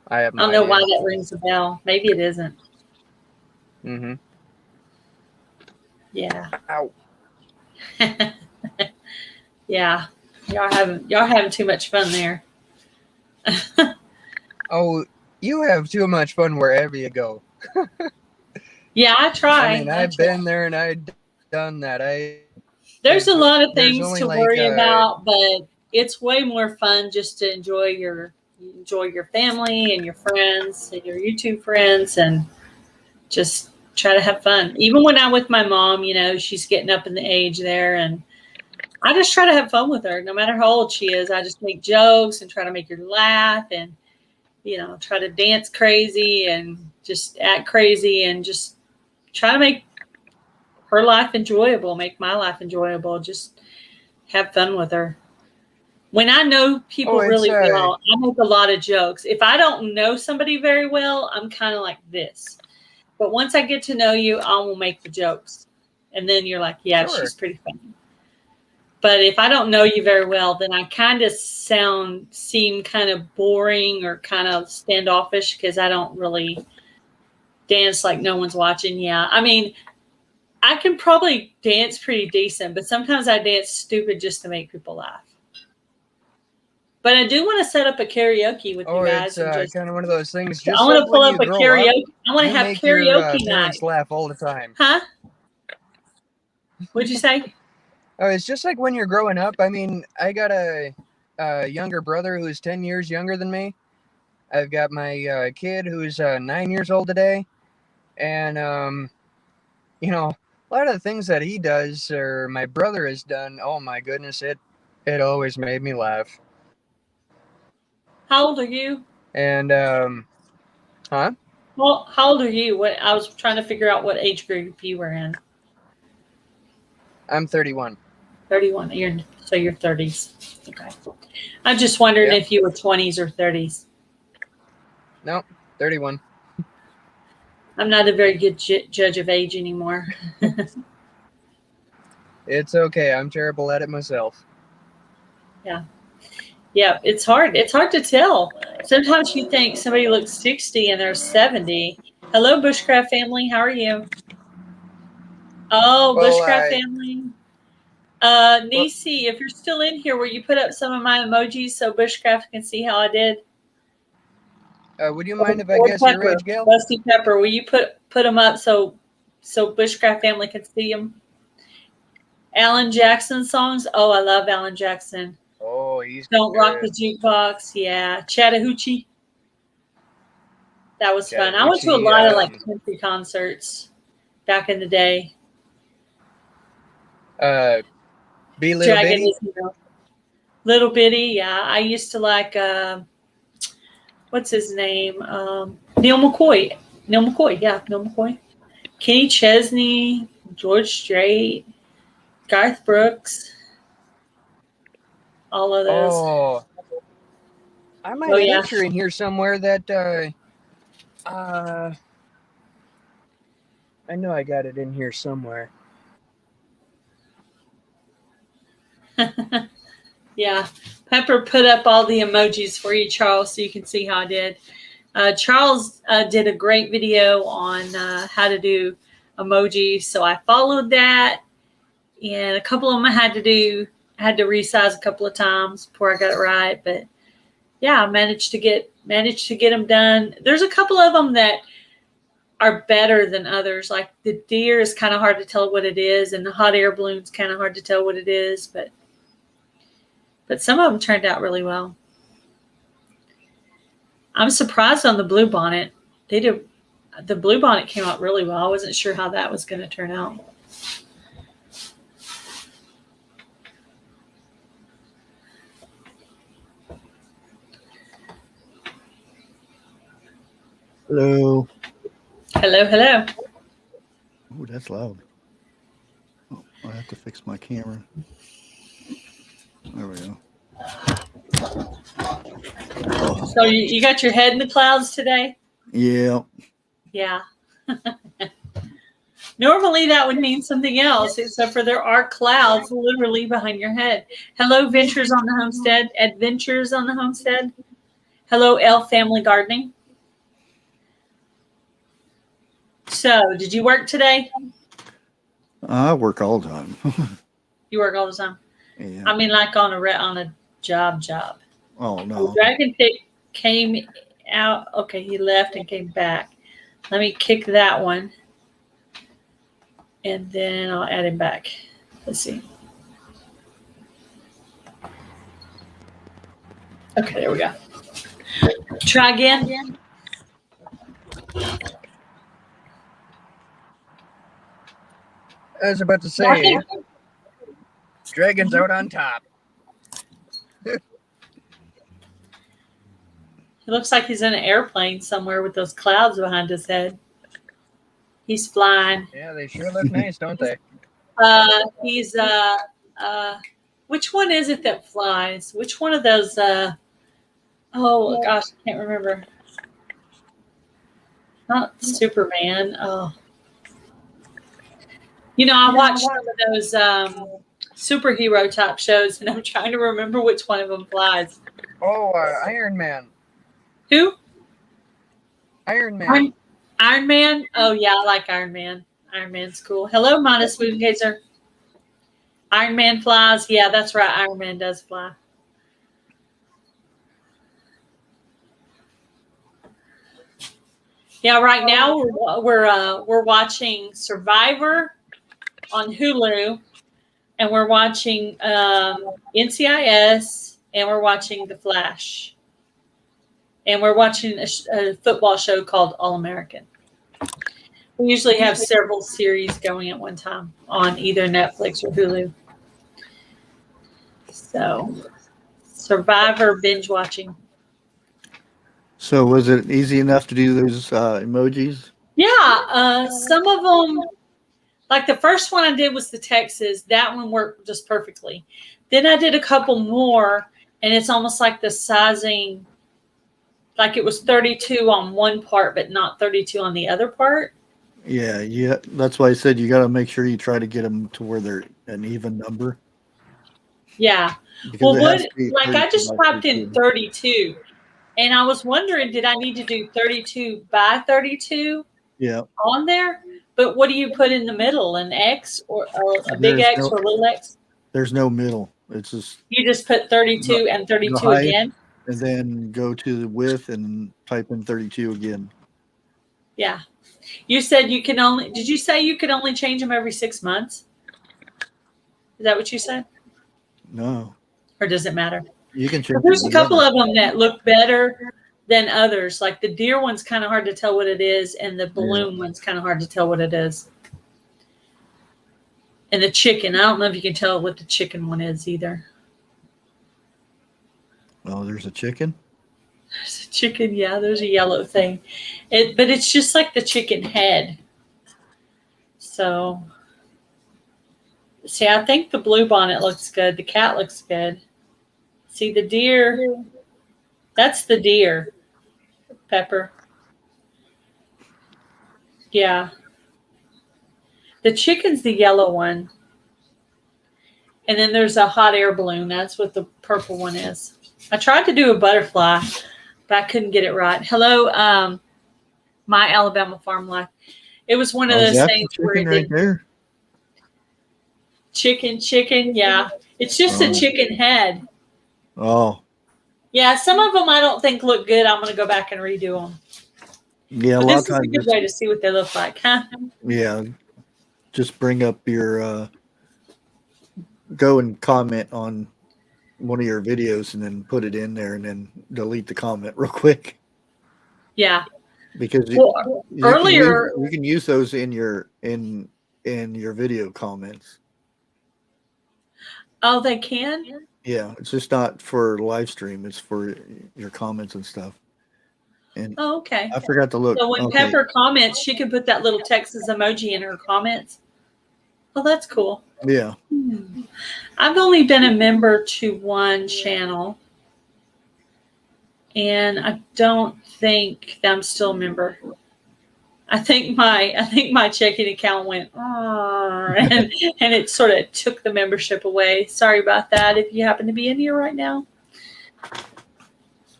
I have I no don't know idea. why that rings a bell. Maybe it isn't. Mm-hmm. Yeah. Ow. Yeah. Y'all having too much fun there. Oh, you have too much fun wherever you go. Yeah, I try. I mean, I've been there and I've done that. There's a lot of there's things only to like, worry about, but it's way more fun just to enjoy your family and your friends and your YouTube friends and just try to have fun. Even when I'm with my mom, you know, she's getting up in the age there, and I just try to have fun with her no matter how old she is. I just make jokes and try to make her laugh and, you know, try to dance crazy and just act crazy and just try to make her life enjoyable, make my life enjoyable, just have fun with her. When I know people really well, I make a lot of jokes. If I don't know somebody very well, I'm kind of like this. But once I get to know you, I will make the jokes. And then you're like, yeah, Sure. she's pretty funny. But if I don't know you very well, then I kind of seem kind of boring or kind of standoffish because I don't really dance like no one's watching. Yeah. I mean, I can probably dance pretty decent, but sometimes I dance stupid just to make people laugh. But I do want to set up a karaoke with you guys. It's and kind of one of those things. Just I want like to pull when up you a grow karaoke. up, I want to you have make karaoke your night. parents laugh all the time. Huh? What'd you say? Oh, it's just like when you're growing up. I mean, I got a younger brother who's 10 years younger than me. I've got my kid who's 9 years old today. And, you know, a lot of the things that he does or my brother has done, oh my goodness, it always made me laugh. How old are you? And, huh? Well, how old are you? What I was trying to figure out what age group you were in. I'm 31. 31. So you're 30s. Okay. I'm just wondering Yep. if you were 20s or 30s. No, 31. I'm not a very good judge of age anymore. It's okay. I'm terrible at it myself. Yeah, it's hard. It's hard to tell. Sometimes you think somebody looks 60 and they're 70. Hello, Bushcraft Family. How are you? Oh, Well, Bushcraft Family. Nisi, if you're still in here, will you put up some of my emojis so Bushcraft can see how I did? Would you mind if I Or guess Pepper, your age, Gail? Rusty Pepper, will you put them up so Bushcraft Family can see them? Alan Jackson songs. Oh, I love Alan Jackson. Oh, he's Don't good. Rock the Jukebox. Yeah. Chattahoochee. That was fun. I went to a lot of like country concerts back in the day. Be Little Dragon Bitty. is, Little Bitty. Yeah. I used to like, what's his name? Neil McCoy. Neil McCoy. Yeah. Neil McCoy. Kenny Chesney, George Strait, Garth Brooks, all of those. Oh, I might Oh, have yeah. a picture in here somewhere that I know I got it in here somewhere. Yeah. Pepper put up all the emojis for you, Charles, so you can see how I did. Charles did a great video on how to do emojis, so I followed that, and a couple of them I had to resize a couple of times before I got it right, but yeah, I managed to get them done. There's a couple of them that are better than others. Like the deer is kind of hard to tell what it is, and the hot air balloon's kind of hard to tell what it is, but some of them turned out really well. I'm surprised on the blue bonnet. The blue bonnet came out really well. I wasn't sure how that was going to turn out. Hello. Hello, hello. Oh, that's loud. Oh, I have to fix my camera. There we go. So you got your head in the clouds today? Yeah. Yeah. Normally that would mean something else, except for there are clouds literally behind your head. Hello, Adventures on the Homestead. Hello, Elf Family Gardening. So, did you work today? I work all the time. You work all the time. Yeah. I mean, like on a job. Oh, no. Dragon Pick came out. Okay, he left and came back. Let me kick that one. And then I'll add him back. Let's see. Okay, there we go. Try again. I was about to say, dragon's out on top. He looks like he's in an airplane somewhere with those clouds behind his head. He's flying. Yeah, they sure look nice, don't they? He's which one is it that flies? Which one of those oh gosh, I can't remember. Not Superman. Oh. You know, I watched some of those superhero type shows, and I'm trying to remember which one of them flies. Oh, Iron Man. Who? Iron Man. Iron Man? Oh, yeah, I like Iron Man. Iron Man's cool. Hello, Minus Moongazer. Iron Man flies. Yeah, that's right. Iron Man does fly. Yeah, right now we're watching Survivor on Hulu, and we're watching NCIS, and we're watching The Flash, and we're watching a football show called All American. We usually have several series going at one time on either Netflix or Hulu. So, Survivor binge watching. So was it easy enough to do those emojis? Yeah, some of them. Like the first one I did was the Texas. That one worked just perfectly. Then I did a couple more, and it's almost like the sizing, like it was 32 on one part, but not 32 on the other part. Yeah. That's why I said you got to make sure you try to get them to where they're an even number. Yeah. Because Well, I just typed in 32, and I was wondering, did I need to do 32 by 32? Yeah. On there? But what do you put in the middle? An X or a big X or a little X? There's no middle. It's just you just put 32 and 32 again, and then go to the width and type in 32 again. Yeah. You said you can only. Did you say you could only change them every 6 months? Is that what you said? No. Or does it matter? You can change. There's a couple of them that look better than others. Like the deer one's kind of hard to tell what it is, and the balloon one's kind of hard to tell what it is. And the chicken, I don't know if you can tell what the chicken one is either. Oh, there's a chicken? There's a chicken, yeah, there's a yellow thing. But it's just like the chicken head. So, see, I think the blue bonnet looks good. The cat looks good. See, the deer, that's the deer, Pepper. Yeah. The chicken's the yellow one. And then there's a hot air balloon. That's what the purple one is. I tried to do a butterfly, but I couldn't get it right. Hello, my Alabama farm life. It was one of Oh, is those that things the where chicken it right didn't. there? Chicken, yeah. It's just a Oh. chicken head. Oh, Yeah, some of them I don't think look good. I'm going to go back and redo them. yeah. A But lot this of is a times, good way to see what they look like, huh? yeah. Just bring up your go and comment on one of your videos, and then put it in there, and then delete the comment real quick, Yeah. because Well, earlier, you can use those in your video comments. oh, they can? Yeah, it's just not for live stream. It's for your comments and stuff. And Oh, okay. I forgot to look. So when Okay. Pepper comments, she can put that little Texas emoji in her comments. Oh, that's cool. Yeah. I've only been a member to one channel, and I don't think that I'm still a member. I think my checking account went and it sort of took the membership away. Sorry about that if you happen to be in here right now.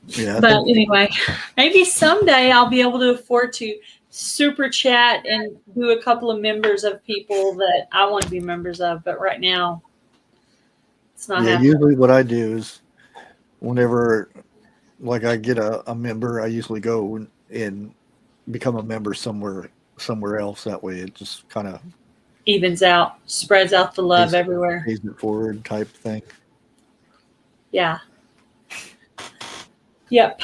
Yeah. But anyway, maybe someday I'll be able to afford to super chat and do a couple of members of people that I want to be members of. But right now, it's not happening. Usually what I do is whenever like I get a member, I usually go and become a member somewhere else. That way it just kind of Evens out, spreads out the love everywhere. pays it forward type thing. Yeah. Yep.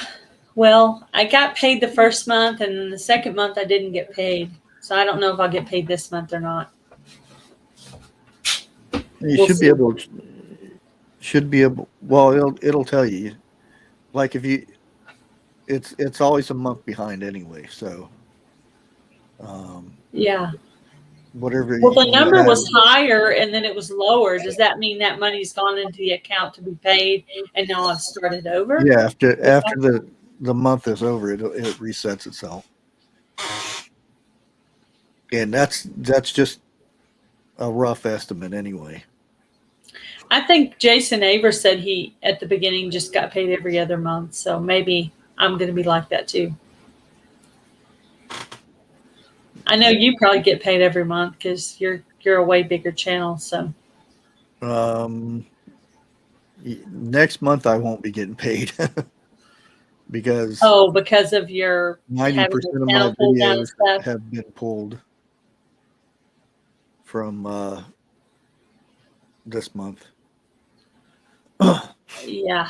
Well, I got paid the first month, and then the second month I didn't get paid. So I don't know if I'll get paid this month or not. You We'll should see. be able. Well, it'll tell you. Like if you, it's always a month behind anyway. So, Yeah. whatever. Well, the you number have- was higher and then it was lower. Does that mean that money's gone into the account to be paid and now I've started over? Yeah, after the month is over, it resets itself, and that's just a rough estimate anyway. I think Jason Aver said he, at the beginning, just got paid every other month. So maybe I'm going to be like that too. I know you probably get paid every month because you're a way bigger channel. So Next month I won't be getting paid because because of your 90% having of the my channel pulled down and videos stuff. have been pulled from this month. Yeah.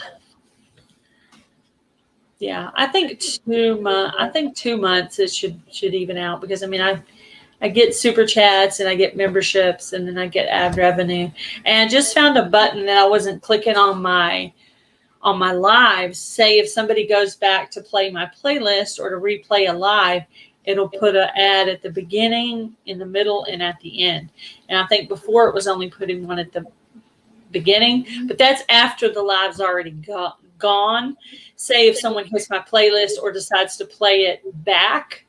Yeah, I think 2 months. I think 2 months it should even out because I mean I get super chats and I get memberships and then I get ad revenue. And I just found a button that I wasn't clicking on my lives. Say if somebody goes back to play my playlist or to replay a live, it'll put an ad at the beginning, in the middle, and at the end. And I think before it was only putting one at the beginning, but that's after the live's already gone. Say if someone hits my playlist or decides to play it back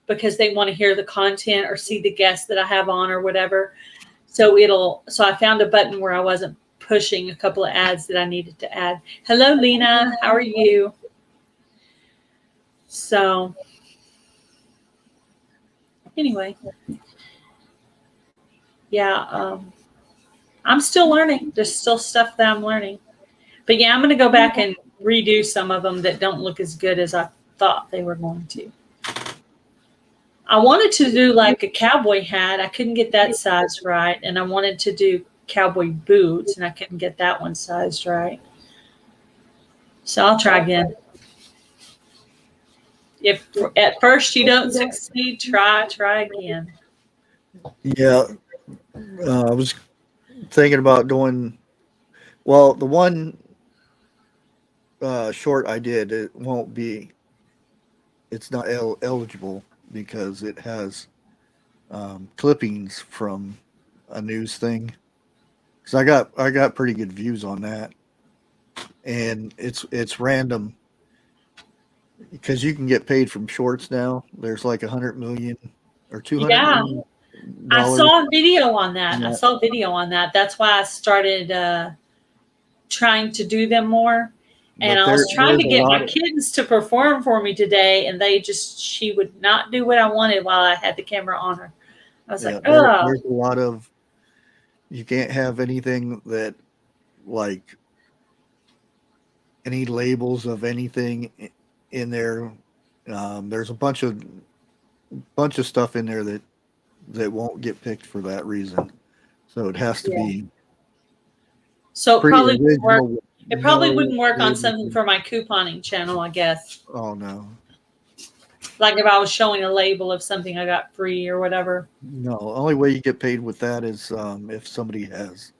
because they want to hear the content or see the guests that I have on or whatever. So I found a button where I wasn't pushing a couple of ads that I needed to add. Hello, Lena. How are you? So anyway, yeah, I'm still learning. There's still stuff that I'm learning. But yeah, I'm going to go back and redo some of them that don't look as good as I thought they were going to. I wanted to do like a cowboy hat. I couldn't get that size right. And I wanted to do cowboy boots, and I couldn't get that one sized right. So I'll try again. If at first you don't succeed, try again. Yeah, I was thinking about doing. Well, the one short I did, it won't be. It's not eligible because it has clippings from a news thing, because I got pretty good views on that, and it's random because you can get paid from shorts now. There's like 100 million or 200 Yeah. million I dollars. saw a video on that. Yeah. I saw a video on that. That's why I started trying to do them more. And But I was trying to there's a get lot my of- kittens to perform for me today, and she would not do what I wanted while I had the camera on her. I was like, oh, there's a lot of, you can't have anything that, like, any labels of anything in there. There's a bunch of stuff in there that won't get picked for that reason. So it has to be so it pretty probably wouldn't work. original. It probably No wouldn't work on labels. something for my couponing channel, I guess. Oh no. Like if I was showing a label of something I got free or whatever. No, only way you get paid with that is if somebody has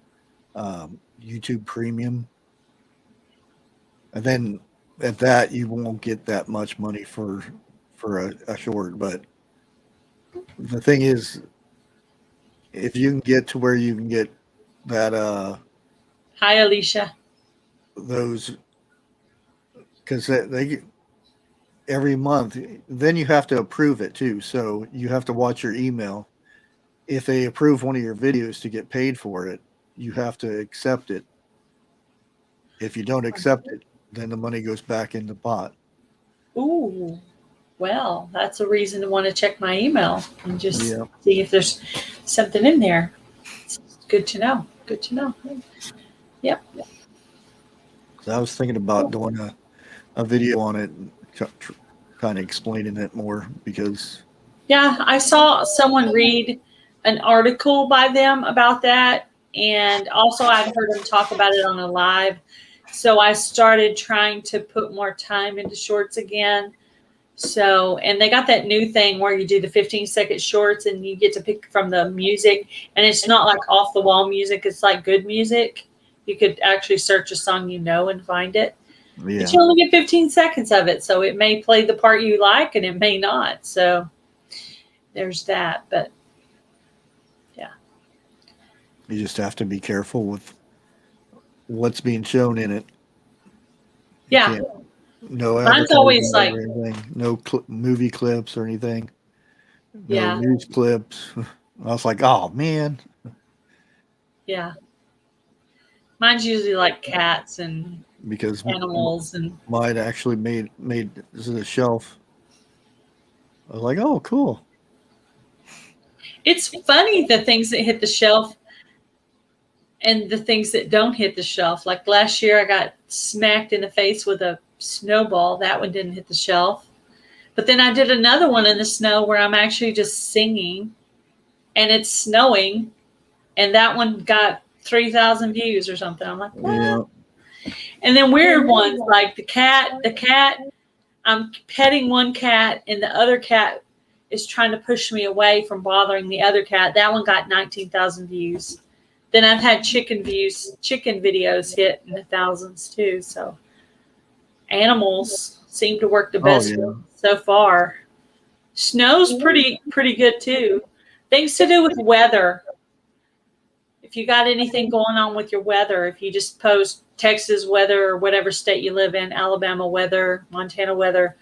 YouTube Premium, and then at that you won't get that much money for a short. But the thing is, if you can get to where you can get that Hi, Alicia. those, because they every month, then you have to approve it too. So you have to watch your email. If they approve one of your videos to get paid for it, you have to accept it. If you don't accept it, then the money goes back in the pot. Ooh, well, that's a reason to want to check my email and just Yeah. see if there's something in there. It's good to know. Good to know. Yep. So I was thinking about doing a video on it, kind of explaining it more, because Yeah, I saw someone read an article by them about that, and also I'd heard them talk about it on a live. So I started trying to put more time into shorts again. So, and they got that new thing where you do the 15-second shorts and you get to pick from the music, and it's not like off the wall music. It's like good music. You could actually search a song and find it. yeah. But you only get 15 seconds of it. So it may play the part you like and it may not. So there's that. But yeah. You just have to be careful with what's being shown in it. You Yeah. can't- no Mine's always advertising like, or anything, no movie clips or anything, no Yeah. news clips. I was like, oh man. yeah. Mine's usually like cats and Because animals and mine actually made this is a shelf. I was like, oh, cool. it's funny the things that hit the shelf and the things that don't hit the shelf. Like last year I got smacked in the face with a snowball. That one didn't hit the shelf. But then I did another one in the snow where I'm actually just singing and it's snowing, and that one got 3,000 views or something. I'm like, what? Yeah. And then weird ones like the cat, I'm petting one cat and the other cat is trying to push me away from bothering the other cat. That one got 19,000 views. Then I've had chicken videos hit in the thousands too. So animals seem to work the best so far. Snow's pretty good too. Things to do with weather. If you got anything going on with your weather, if you just post Texas weather or whatever state you live in, Alabama weather, Montana weather,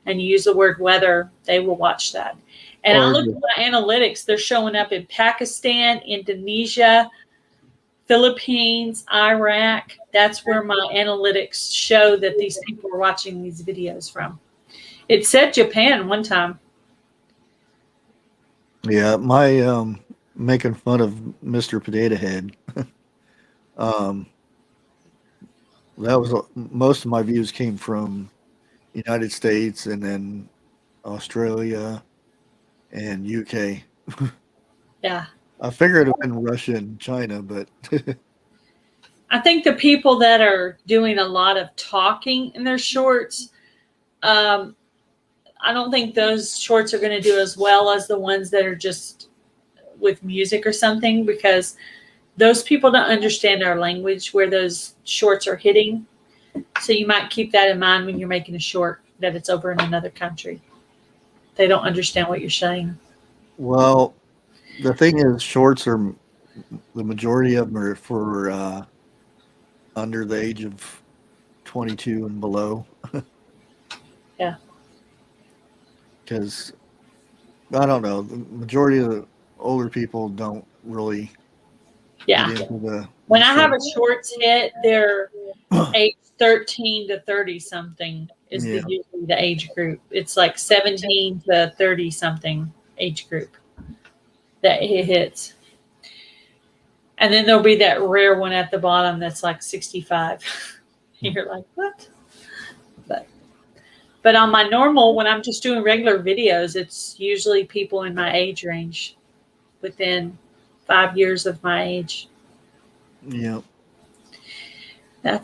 and you use the word weather, they will watch that. And I look at my analytics, they're showing up in Pakistan, Indonesia, Philippines, Iraq. That's where my analytics show that these people are watching these videos from. It said Japan one time. Yeah, my making fun of Mr. Potato Head. That was most of my views came from United States and then Australia and UK. Yeah. I figured it would have been Russia and China, but I think the people that are doing a lot of talking in their shorts, I don't think those shorts are going to do as well as the ones that are just with music or something, because those people don't understand our language where those shorts are hitting. So you might keep that in mind when you're making a short that it's over in another country. They don't understand what you're saying. well, The thing is, shorts are the majority of them are for under the age of 22 and below. Yeah. Because I don't know, the majority of the older people don't really Yeah. get into the. When I have a shorts hit, they're age 13 to 30 something is Yeah. usually the age group. It's like 17 to 30 something age group that it hits. And then there'll be that rare one at the bottom that's like 65. You're like, what? But on my normal, when I'm just doing regular videos, it's usually people in my age range within 5 years of my age. Yeah. And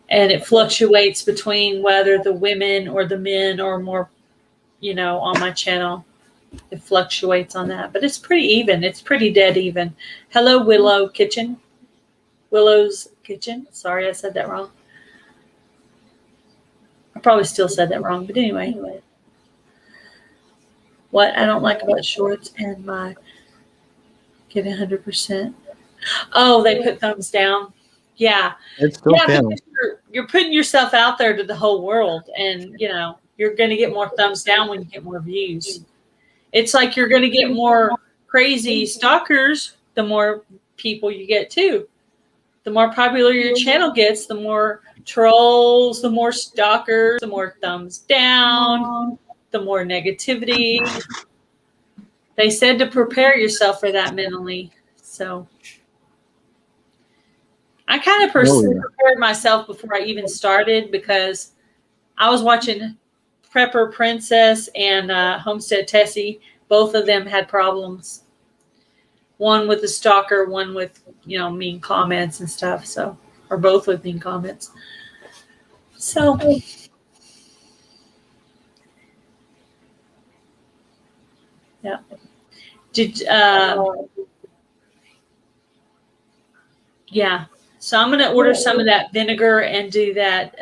it fluctuates between whether the women or the men are more, on my channel. It fluctuates on that, but it's pretty even. It's pretty dead even. Hello, Willow's Kitchen. Sorry, I said that wrong. I probably still said that wrong, but anyway. What I don't like about shorts and my get 100%. Oh, they put thumbs down. Yeah. It's still Because you're putting yourself out there to the whole world, and you're going to get more thumbs down when you get more views. It's like you're going to get more crazy stalkers the more people you get too. The more popular your channel gets, the more trolls, the more stalkers, the more thumbs down, the more negativity. They said to prepare yourself for that mentally. So I kind of prepared myself before I even started, because I was watching Prepper Princess and Homestead Tessie. Both of them had problems. One with the stalker, one with, mean comments and stuff. So, or both with mean comments. So, yeah. Yeah. So I'm going to order some of that vinegar and do that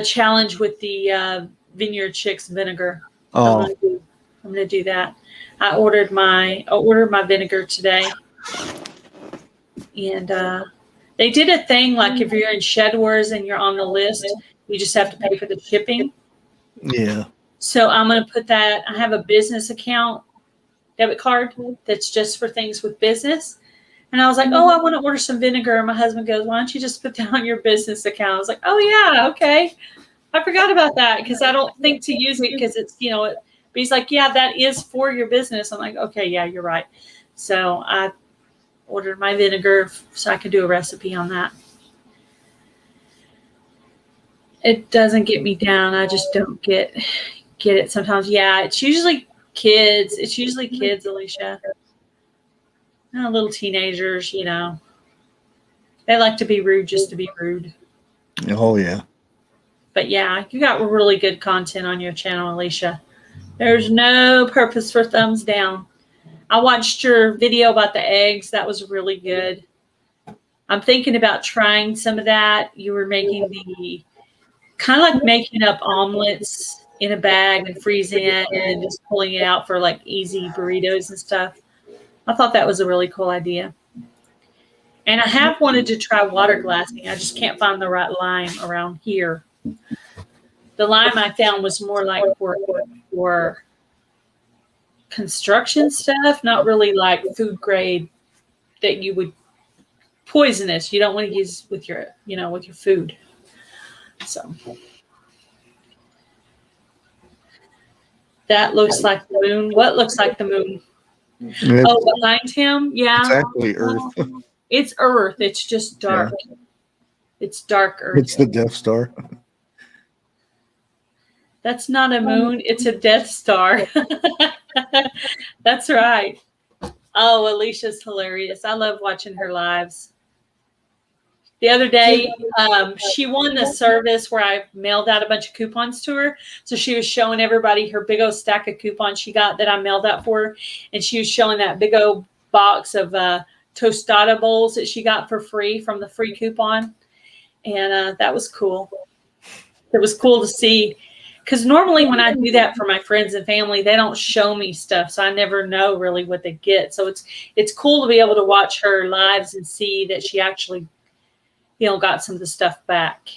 challenge with the Vineyard Chicks vinegar. Oh. I'm going to do that. I ordered my vinegar today, and they did a thing like if you're in Shed Wars and you're on the list, you just have to pay for the shipping. Yeah. So I'm going to put that. I have a business account debit card that's just for things with business. And I was like, oh, I want to order some vinegar. And my husband goes, why don't you just put that on your business account? I was like, oh, yeah, okay. I forgot about that because I don't think to use it because it's, but he's like, yeah, that is for your business. I'm like, okay, yeah, you're right. So I ordered my vinegar so I could do a recipe on that. It doesn't get me down. I just don't get it sometimes. Yeah, it's usually kids. It's usually kids, Alicia. Little teenagers, they like to be rude just to be rude. Oh, yeah. But yeah, you got really good content on your channel, Alicia. There's no purpose for thumbs down. I watched your video about the eggs. That was really good. I'm thinking about trying some of that. You were making the kind of like making up omelets in a bag and freezing it and just pulling it out for like easy burritos and stuff. I thought that was a really cool idea. And I have wanted to try water glassing. I just can't find the right lime around here. The lime I found was more like for construction stuff, not really like food grade that you would poisonous. You don't want to use with your, with your food. So that looks like the moon. What looks like the moon? Behind him? Yeah. It's actually Earth. It's Earth. It's just dark. Yeah. It's dark Earth. It's the Death Star. That's not a moon. It's a Death Star. That's right. Oh, Alicia's hilarious. I love watching her lives. The other day, she won the service where I mailed out a bunch of coupons to her. So she was showing everybody her big old stack of coupons she got that I mailed out for her. And she was showing that big old box of tostada bowls that she got for free from the free coupon. And that was cool. It was cool to see because normally when I do that for my friends and family, they don't show me stuff, so I never know really what they get. So it's cool to be able to watch her lives and see that she actually, got some of the stuff back.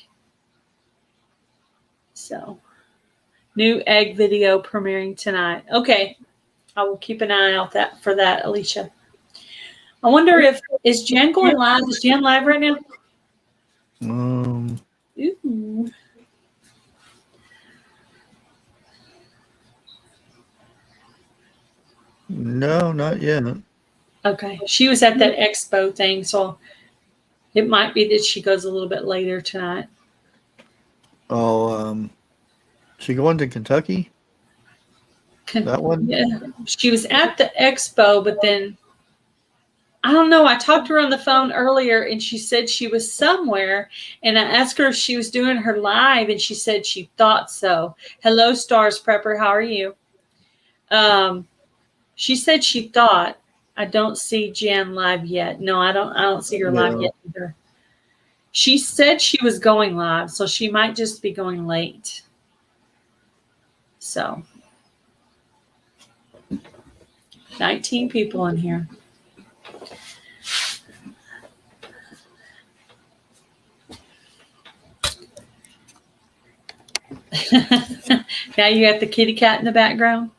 So, new egg video premiering tonight. Okay, I will keep an eye out for that, Alicia. I wonder is Jan going live? Is Jan live right now? Ooh. No, not yet. Okay, she was at that expo thing, so it might be that she goes a little bit later tonight. Oh, she going to Kentucky? That one? Yeah, she was at the expo, but then I don't know. I talked to her on the phone earlier, and she said she was somewhere, and I asked her if she was doing her live, and she said she thought so. Hello, Stars Prepper. How are you? She said she thought. I don't see Jan live yet. No, I don't see her live yet either. She said she was going live, so she might just be going late. So 19 people in here. Now you got the kitty cat in the background.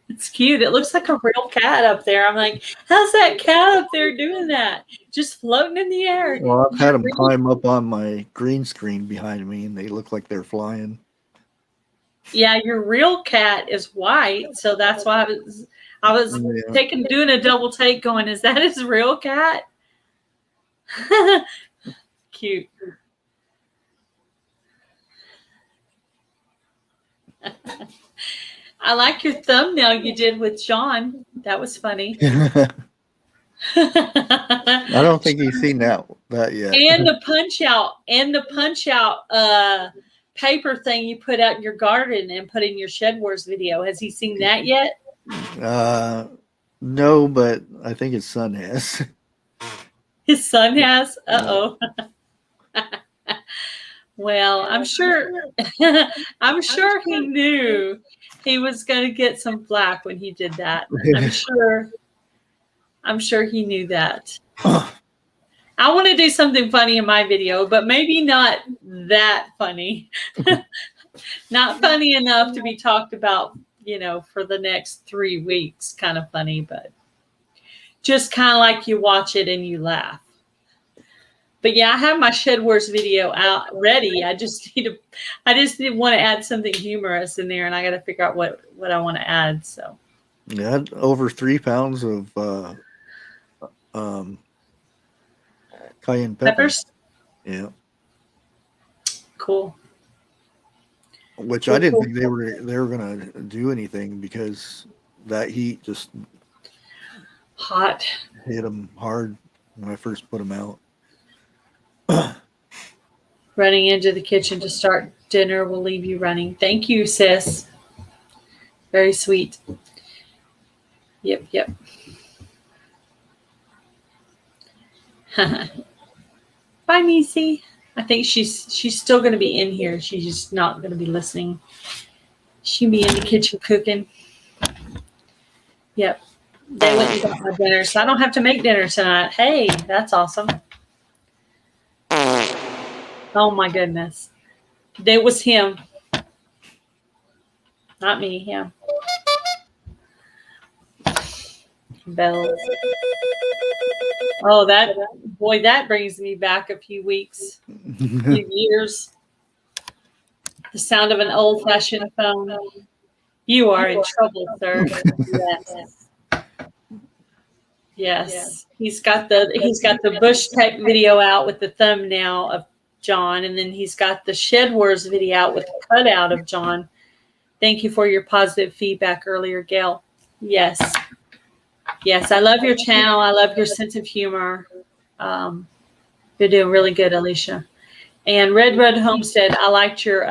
It's cute. It looks like a real cat up there. I'm like, how's that cat up there doing that? Just floating in the air. Well, I've had them climb up on my green screen behind me, and they look like they're flying. Yeah, your real cat is white, so that's why I was doing a double take going, is that his real cat? Cute. I like your thumbnail you did with John. That was funny. I don't think he's seen that yet. And the punch out paper thing you put out in your garden and put in your Shed Wars video. Has he seen that yet? No, but I think his son has. His son has? Uh-oh. Well, I'm sure he knew he was going to get some flack when he did that. I'm sure he knew that. I want to do something funny in my video, but maybe not that funny. Not funny enough to be talked about, for the next 3 weeks, kind of funny, but just kind of like you watch it and you laugh. But yeah, I have my Shed Wars video out ready. I just want to add something humorous in there, and I got to figure out what I want to add. So yeah, over 3 pounds of cayenne peppers. Yeah, cool. Which I didn't think they were gonna do anything, because that heat just hot hit them hard when I first put them out. Running into the kitchen to start dinner will leave you running. Thank you, sis. Very sweet. Yep. Bye, Nisi. I think she's still going to be in here. She's just not going to be listening. She'll be in the kitchen cooking. Yep. They went and got my dinner, so I don't have to make dinner tonight. Hey, that's awesome. Oh my goodness. It was him. Not me, him. Bells. Oh, that brings me back a few weeks, a few years. The sound of an old-fashioned phone. You are in trouble, sir. Yes. He's got the Bush Tech video out with the thumbnail of John, and then he's got the Shed Wars video out with the cutout of John. Thank you for your positive feedback earlier, Gail. Yes, I love your channel. I love your sense of humor. You're doing really good, Alicia. And Red Road Homestead, I liked your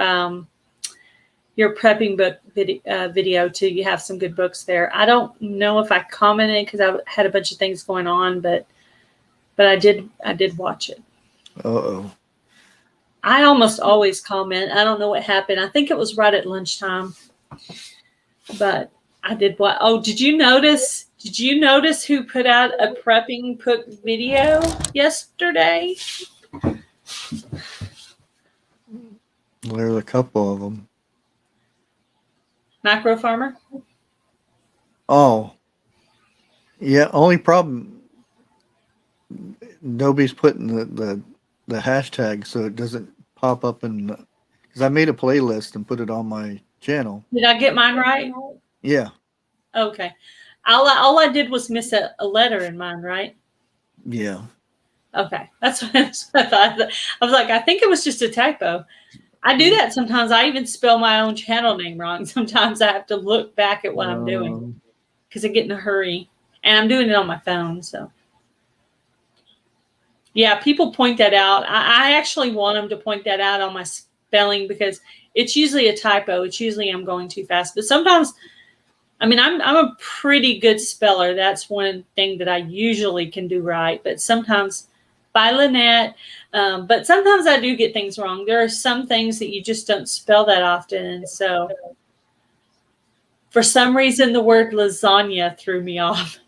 prepping book video too. You have some good books there. I don't know if I commented because I had a bunch of things going on, but I did watch it. Uh-oh. I almost always comment. I don't know what happened. I think it was right at lunchtime. But I did what? Oh, did you notice? Did you notice who put out a prepping cook video yesterday? There's a couple of them. Macro Farmer? Oh, yeah. Only problem, nobody's putting the hashtag, so it doesn't pop up in. Because I made a playlist and put it on my channel. Did I get mine right? Yeah. Okay. All I did was miss a letter in mine, right? Yeah. Okay. That's what I thought. I was like, I think it was just a typo. I do that sometimes. I even spell my own channel name wrong. Sometimes I have to look back at what I'm doing because I get in a hurry. And I'm doing it on my phone. So, yeah, people point that out. I actually want them to point that out on my spelling because it's usually a typo. It's usually I'm going too fast. But sometimes, I mean, I'm a pretty good speller. That's one thing that I usually can do right. But sometimes, by Lynette, but sometimes I do get things wrong. There are some things that you just don't spell that often. And so, for some reason, the word lasagna threw me off.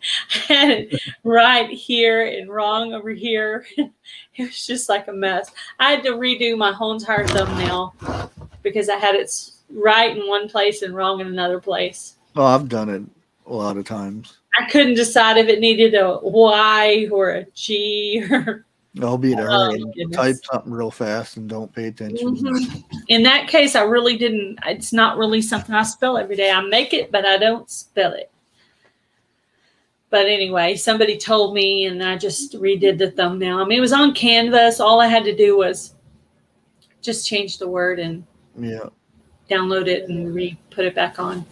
I had it right here and wrong over here. It was just like a mess. I had to redo my whole entire thumbnail because I had it right in one place and wrong in another place. Oh, I've done it a lot of times. I couldn't decide if it needed a Y or a G or. I'll be in a hurry and goodness. type something real fast and don't pay attention. Mm-hmm. In that case, I really didn't. It's not really something I spell every day. I make it, but I don't spell it. But anyway, somebody told me, and I just redid the thumbnail. I mean, it was on Canvas. All I had to do was just change the word and download it and put it back on.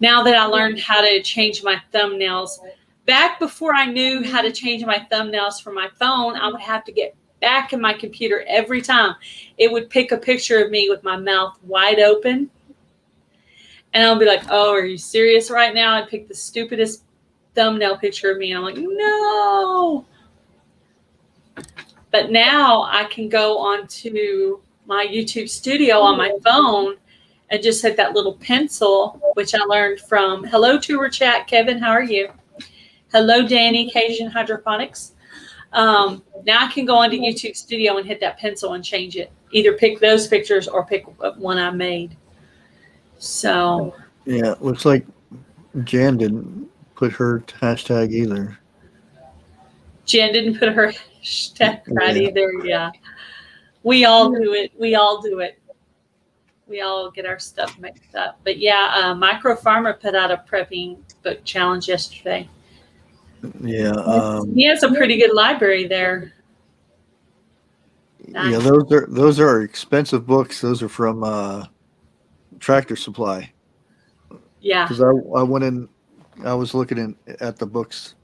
Now that I learned how to change my thumbnails, back before I knew how to change my thumbnails for my phone, I would have to get back in my computer every time. It would pick a picture of me with my mouth wide open. And I'll be like, oh, are you serious right now? I'd pick the stupidest thumbnail picture of me. And I'm like, no. But now I can go onto my YouTube studio on my phone and just hit that little pencil, which I learned from Hello Tour Chat. Kevin, how are you? Hello, Danny, Cajun Hydroponics. Now I can go onto YouTube Studio and hit that pencil and change it. Either pick those pictures or pick one I made. So. Yeah, looks like Jan didn't put her hashtag either. Jan didn't put her hashtag right either. Yeah. We all do it. We all do it. We all get our stuff mixed up. But yeah, Micro Farmer put out a prepping book challenge yesterday. Yeah, he has a pretty good library there. Yeah, those are expensive books. Those are from Tractor Supply. Yeah, because I went in, I was looking at the books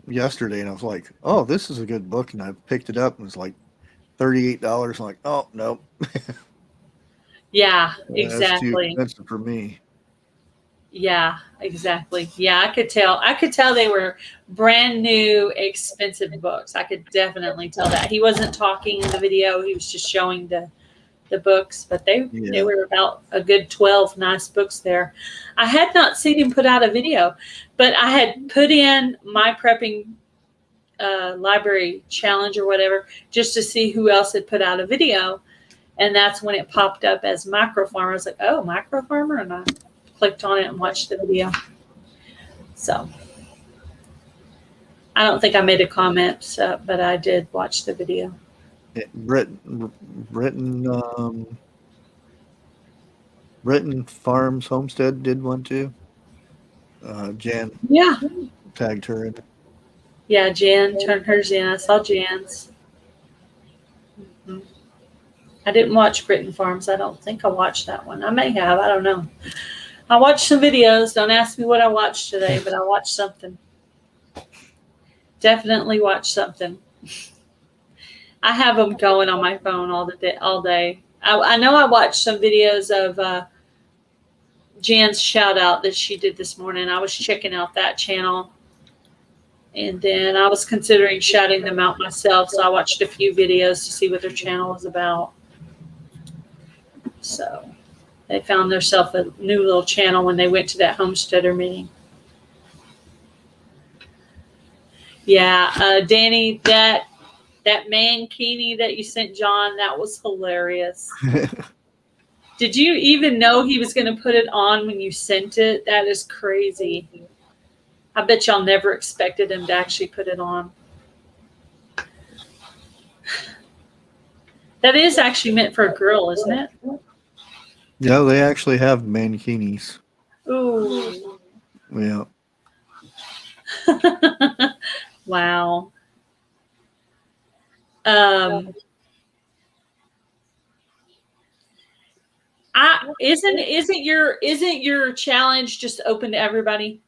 yesterday, and I was like, "Oh, this is a good book," and I picked it up, and it was like $38. I'm like, "Oh no." Yeah, That's too exactly. expensive for me. Yeah, exactly. Yeah, I could tell they were brand new, expensive books. I could definitely tell that. He wasn't talking in the video. He was just showing the books, but they were about a good 12 nice books there. I had not seen him put out a video, but I had put in my prepping library challenge or whatever just to see who else had put out a video. And that's when it popped up as Micro Farmer. I was like, oh, Micro Farmer? And I clicked on it and watched the video. So I don't think I made a comment, but I did watch the video. Britton Farms Homestead did one too. Jan tagged her in. Yeah, Jan turned hers in. I saw Jan's. Mm-hmm. I didn't watch Britton Farms. I don't think I watched that one. I may have. I don't know. I watched some videos. Don't ask me what I watched today, but I watched something. Definitely watched something. I have them going on my phone all day. I know I watched some videos of Jan's shout out that she did this morning. I was checking out that channel, And then I was considering shouting them out myself, so I watched a few videos to see what their channel was about. So they found themselves a new little channel when they went to that homesteader meeting. Yeah, Danny, that mankini that you sent John, that was hilarious. Did you even know he was going to put it on when you sent it? That is crazy. I bet y'all never expected him to actually put it on. That is actually meant for a girl, isn't it? Yeah, they actually have mankinis. Ooh. Yeah. Wow. Isn't your challenge just open to everybody?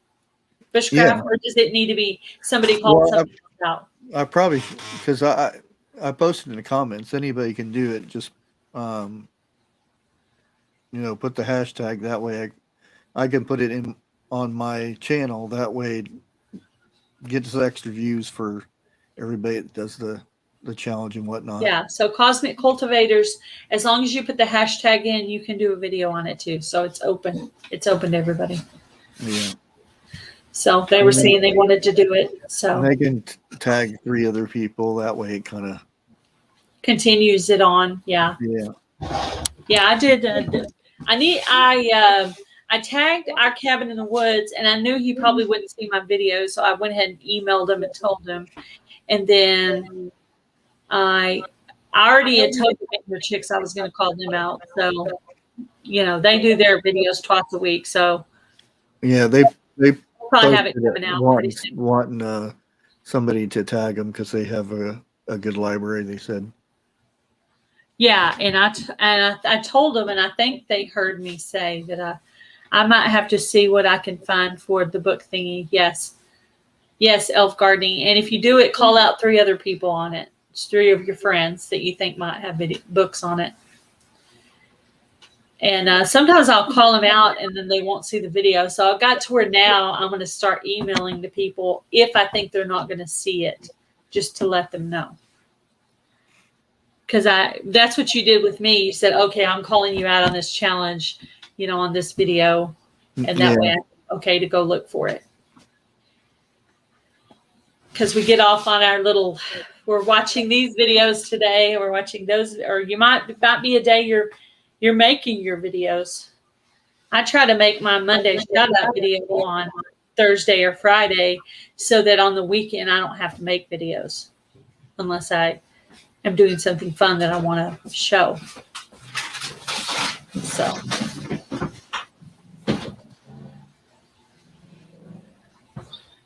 Bushcraft, Yeah. or does it need to be somebody called something out? I probably, because I posted in the comments, anybody can do it. Just put the hashtag, that way I can put it in on my channel, that way it gets extra views for everybody that does the challenge and whatnot. Yeah, so Cosmic Cultivators, as long as you put the hashtag in, you can do a video on it too. So it's open. It's open to everybody. Yeah. So they were saying they wanted to do it. So they can tag 3 other people, that way it kind of continues it on. Yeah. Yeah. Yeah, I did. I tagged Our Cabin in the Woods, and I knew he probably wouldn't see my video, so I went ahead and emailed him and told him. And then I already had told the chicks I was going to call them out. So, they do their videos twice a week. So yeah, they probably have it coming out pretty soon. wanting somebody to tag them because they have a good library, they said. Yeah, and I told them, and I think they heard me say that I might have to see what I can find for the book thingy. Yes, elf gardening, and if you do it, call out 3 other people on it. It's 3 of your friends that you think might have books on it. And sometimes I'll call them out, and then they won't see the video. So I got to where now I'm going to start emailing the people if I think they're not going to see it, just to let them know. Because that's what you did with me. You said, okay, I'm calling you out on this challenge, on this video. And that way I'm okay to go look for it. Because we get off on our we're watching these videos today, we're watching those, or you might be a day you're making your videos. I try to make my Monday shout out video on Thursday or Friday so that on the weekend I don't have to make videos unless I am doing something fun that I want to show. So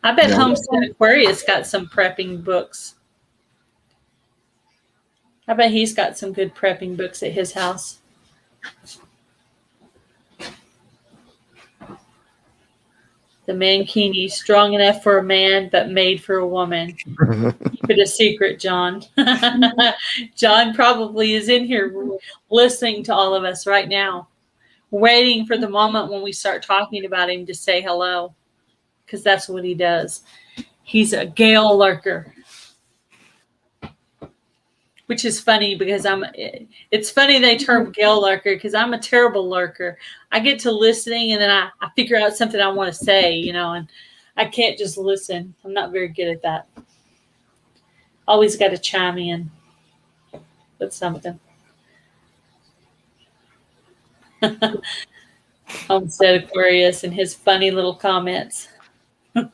I bet Homestead Aquarius got some prepping books. I bet he's got some good prepping books at his house. The mankini, strong enough for a man, but made for a woman. Keep it a secret, John. John probably is in here listening to all of us right now, waiting for the moment when we start talking about him to say hello, because that's what he does. He's a gale lurker. Which is funny because it's funny they term gale lurker because I'm a terrible lurker. I get to listening and then I figure out something I want to say, and I can't just listen. I'm not very good at that. Always got to chime in with something. Homestead Aquarius and his funny little comments. I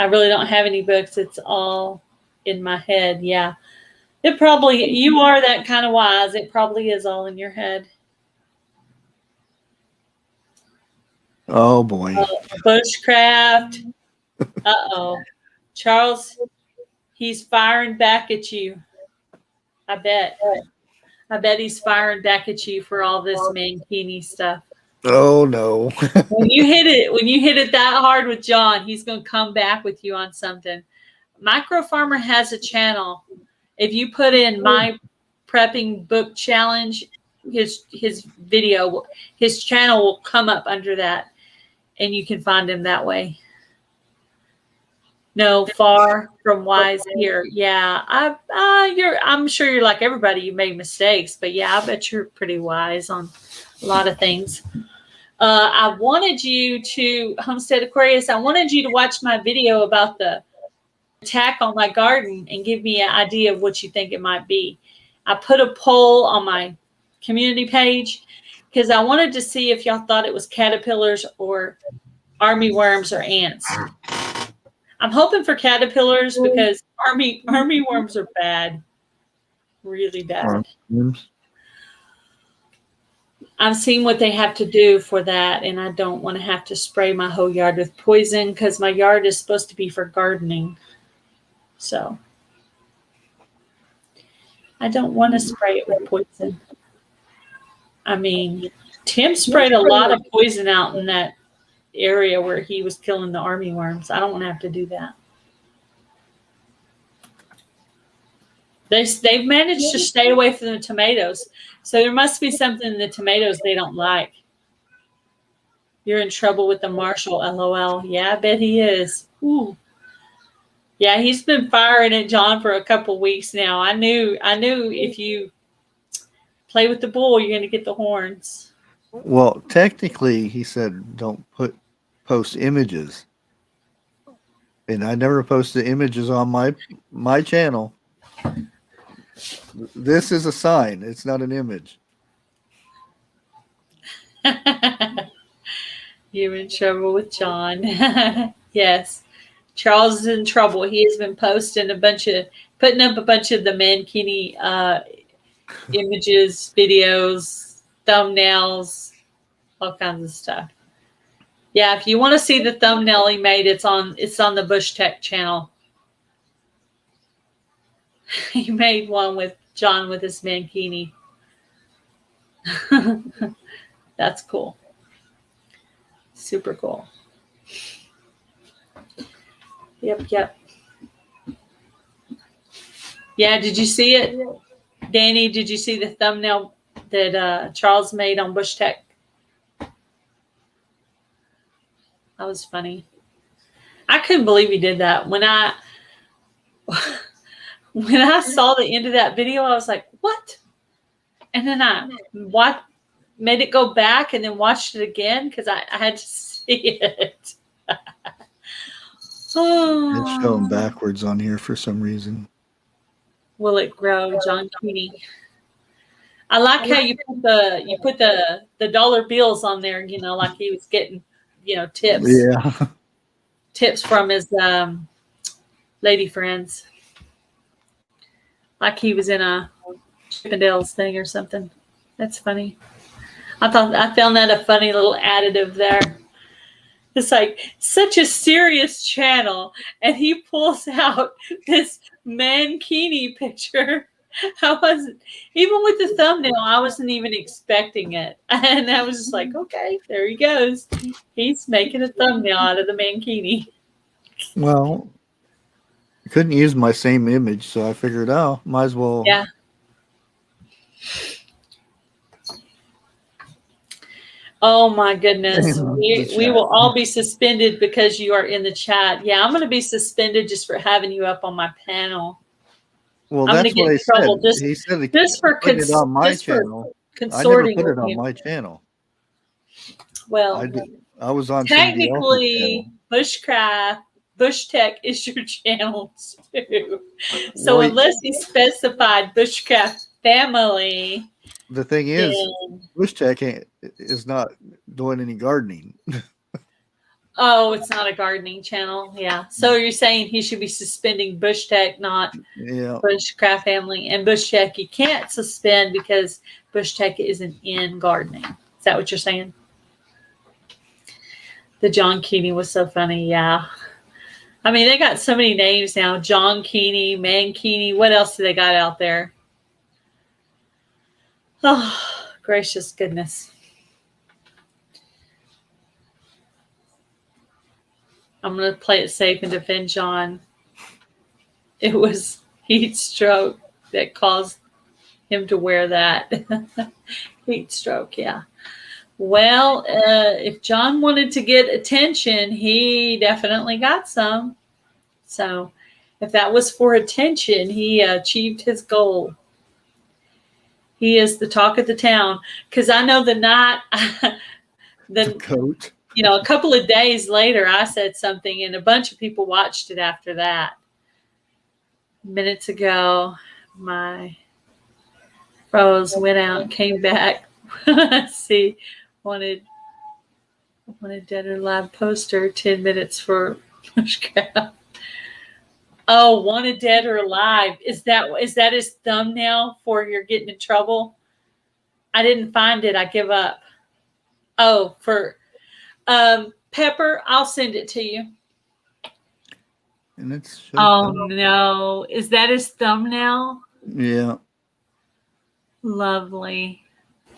really don't have any books. It's all in my head. Yeah, you are that kind of wise. It probably is all in your head. Oh boy. Bushcraft. Charles, he's firing back at you. I bet he's firing back at you for all this mankini stuff. Oh no. When you hit it that hard with John, he's going to come back with you on something. Micro Farmer has a channel. If you put in my prepping book challenge, his video, his channel will come up under that, and you can find him that way. No, far from wise here. Yeah, I'm sure you're like everybody. You made mistakes, but yeah, I bet you're pretty wise on a lot of things. I wanted you to Homestead Aquarius. I wanted you to watch my video about the attack on my garden and give me an idea of what you think it might be. I put a poll on my community page because I wanted to see if y'all thought it was caterpillars or army worms or ants. I'm hoping for caterpillars because army worms are bad, really bad. I've seen what they have to do for that, and I don't want to have to spray my whole yard with poison because my yard is supposed to be for gardening. So I don't want to spray it with poison. I mean, Tim sprayed a lot of poison out in that area where he was killing the army worms. I don't want to have to do that. They've managed to stay away from the tomatoes. So there must be something in the tomatoes they don't like. You're in trouble with the marshal, LOL. Yeah, I bet he is. Ooh. Yeah, he's been firing at John for a couple weeks now. I knew if you play with the bull, you're going to get the horns. Well, technically, he said don't post images, and I never posted images on my channel. This is a sign. It's not an image. You're in trouble with John. Yes. Charles is in trouble. He has been putting up a bunch of the Mankini images, videos, thumbnails, all kinds of stuff. Yeah, if you want to see the thumbnail he made, it's on the Bush Tech channel. He made one with John with his Mankini. That's cool. Super cool. Yep. Yeah, did you see it? Danny, did you see the thumbnail that Charles made on Bush Tech? That was funny. I couldn't believe he did that. When I saw the end of that video, I was like, what? And then I made it go back and then watched it again because I had to see it. It's showing backwards on here for some reason. Will it grow, John Keeney? I like how you put the dollar bills on there, like he was getting, tips. Yeah. Tips from his lady friends. Like he was in a Chippendales thing or something. That's funny. I found that a funny little additive there. It's like such a serious channel, and he pulls out this Mankini picture. I wasn't even with the thumbnail. I wasn't even expecting it, and I was just like, okay, there he goes. He's making a thumbnail out of the Mankini. Well, I couldn't use my same image, so I figured, might as well. Yeah. Oh my goodness. We will all be suspended because you are in the chat. Yeah, I'm going to be suspended just for having you up on my panel. Well, I'm that's what I said. He said just for put it on my channel. I never put it on my channel. Well, I was on technically Bush Tech is your channel too. So unless he specified Bushcraft Family. The thing is, Bush Tech is not doing any gardening. Oh, it's not a gardening channel. Yeah. So you're saying he should be suspending Bush Tech, not Bushcraft Family. And Bush Tech you can't suspend because Bush Tech isn't in gardening. Is that what you're saying? The John Keeney was so funny. Yeah. I mean, they got so many names now. John Keeney, Mankini. What else do they got out there? Oh, gracious goodness. I'm going to play it safe and defend John. It was heat stroke that caused him to wear that. Heat stroke, yeah. Well, if John wanted to get attention, he definitely got some. So if that was for attention, he achieved his goal. He is the talk of the town. Because I know the night, The coat. a couple of days later, I said something, and a bunch of people watched it after that. Minutes ago, my Rose went out and came back. See, wanted dead or alive poster, 10 minutes for Bushcraft. Oh, wanted dead or alive. Is that his thumbnail for you're getting in trouble? I didn't find it. I give up. Oh, for Pepper, I'll send it to you. And it's Oh no. Is that his thumbnail? yeah. Lovely.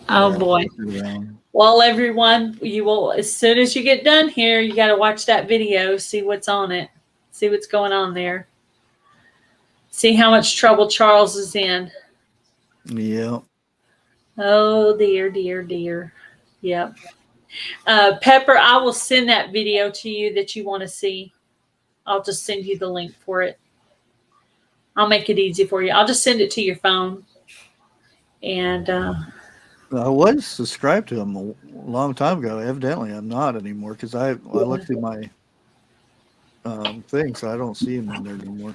Oh boy. Yeah. Well, everyone, you will, as soon as you get done here, you got to watch that video, see what's on it, see what's going on there. See how much trouble Charles is in. Yeah. Oh, dear, dear, dear. Yep. Pepper, I will send that video to you that you want to see. I'll just send you the link for it. I'll make it easy for you. I'll just send it to your phone. And I was subscribed to him a long time ago. Evidently, I'm not anymore because I looked through my thing, so I don't see him in there anymore.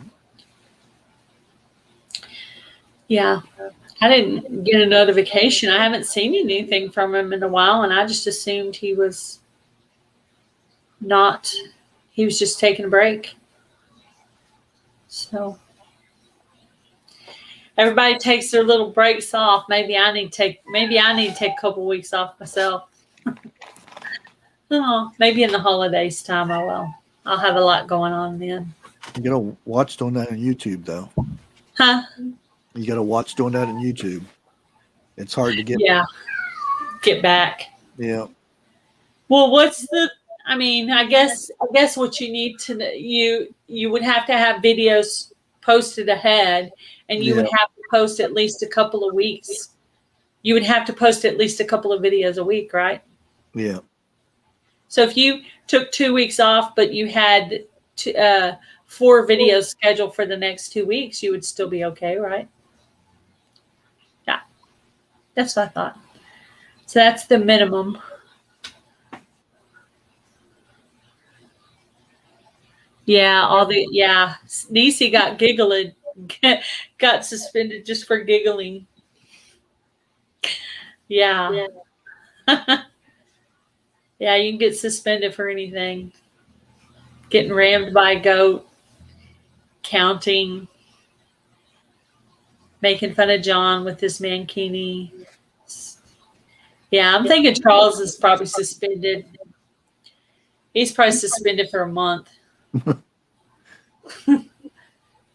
yeah, I didn't get a notification. I haven't seen anything from him in a while, and I just assumed he was just taking a break. So everybody takes their little breaks off. Maybe I need to take a couple weeks off myself. Oh, maybe in the holidays time I will. I'll have a lot going on then. You gotta watch doing that on YouTube, though. Huh? You gotta watch doing that on YouTube. It's hard to get. Yeah. Get back. Yeah. Well, I guess what you need to you would have to have videos posted ahead, and you would have to post at least a couple of weeks. You would have to post at least a couple of videos a week, right? Yeah. So if you took 2 weeks off, but you had 4 videos scheduled for the next 2 weeks, you would still be okay, right? Yeah, that's what I thought. So that's the minimum. Yeah, Niecy got giggling, got suspended just for giggling. Yeah. Yeah, you can get suspended for anything. Getting rammed by a goat, counting, making fun of John with his mankini. Yeah, I'm thinking Charles is probably suspended. He's probably suspended for a month.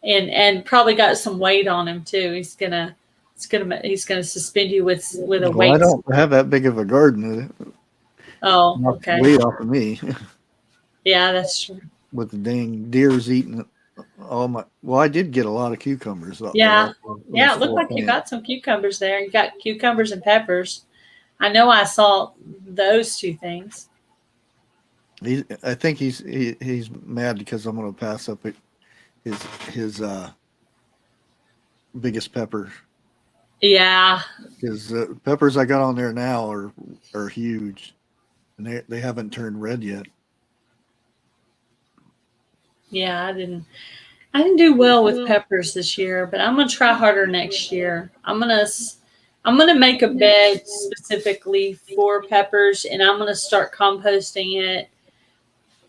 and probably got some weight on him too. He's gonna suspend you with a weight. I don't have that big of a garden. Oh, okay. Way off of me. Yeah, that's true. With the dang deers eating all my. Well, I did get a lot of cucumbers. Yeah, it looked like you got some cucumbers there. You got cucumbers and peppers. I know I saw those 2 things. I think he's mad because I'm going to pass up his biggest pepper. Yeah. His peppers I got on there now are huge, and they haven't turned red yet. Yeah, I didn't do well with peppers this year, but I'm gonna try harder next year. I'm gonna make a bed specifically for peppers, and I'm gonna start composting it.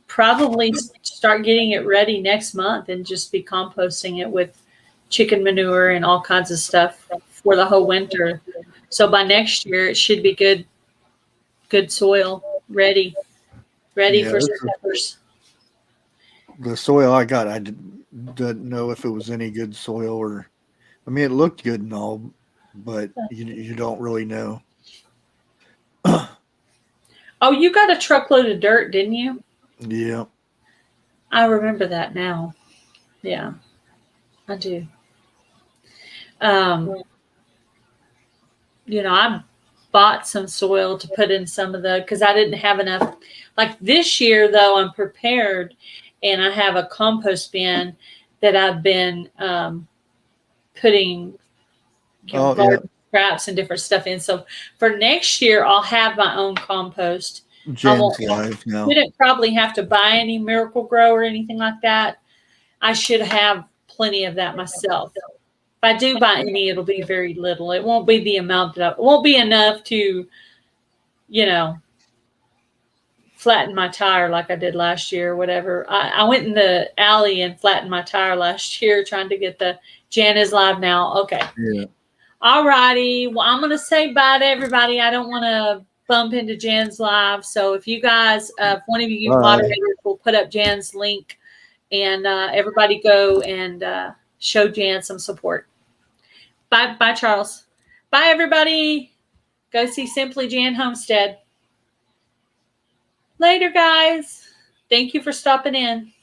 Probably start getting it ready next month, and just be composting it with chicken manure and all kinds of stuff for the whole winter. So by next year, it should be good soil, ready for some peppers. The soil I got, I didn't know if it was any good soil or. I mean, it looked good and all, but you don't really know. Oh, you got a truckload of dirt, didn't you? Yeah. I remember that now. Yeah, I do. I bought some soil to put in some of because I didn't have enough. Like this year, though, I'm prepared, and I have a compost bin that I've been putting garden scraps and different stuff in. So for next year, I'll have my own compost. Jan's live now. Shouldn't probably have to buy any Miracle Grow or anything like that. I should have plenty of that myself. If I do buy any, it'll be very little. It won't be the amount that it won't be enough to, flatten my tire like I did last year or whatever. I went in the alley and flattened my tire last year trying to get the Jan is live now. Okay. Yeah. All righty. Well, I'm going to say bye to everybody. I don't want to bump into Jan's live. So if you guys, if one of you moderators will put up Jan's link and everybody go and show Jan some support. Bye, Charles. Bye, everybody. Go see Simply Jan Homestead. Later, guys. Thank you for stopping in.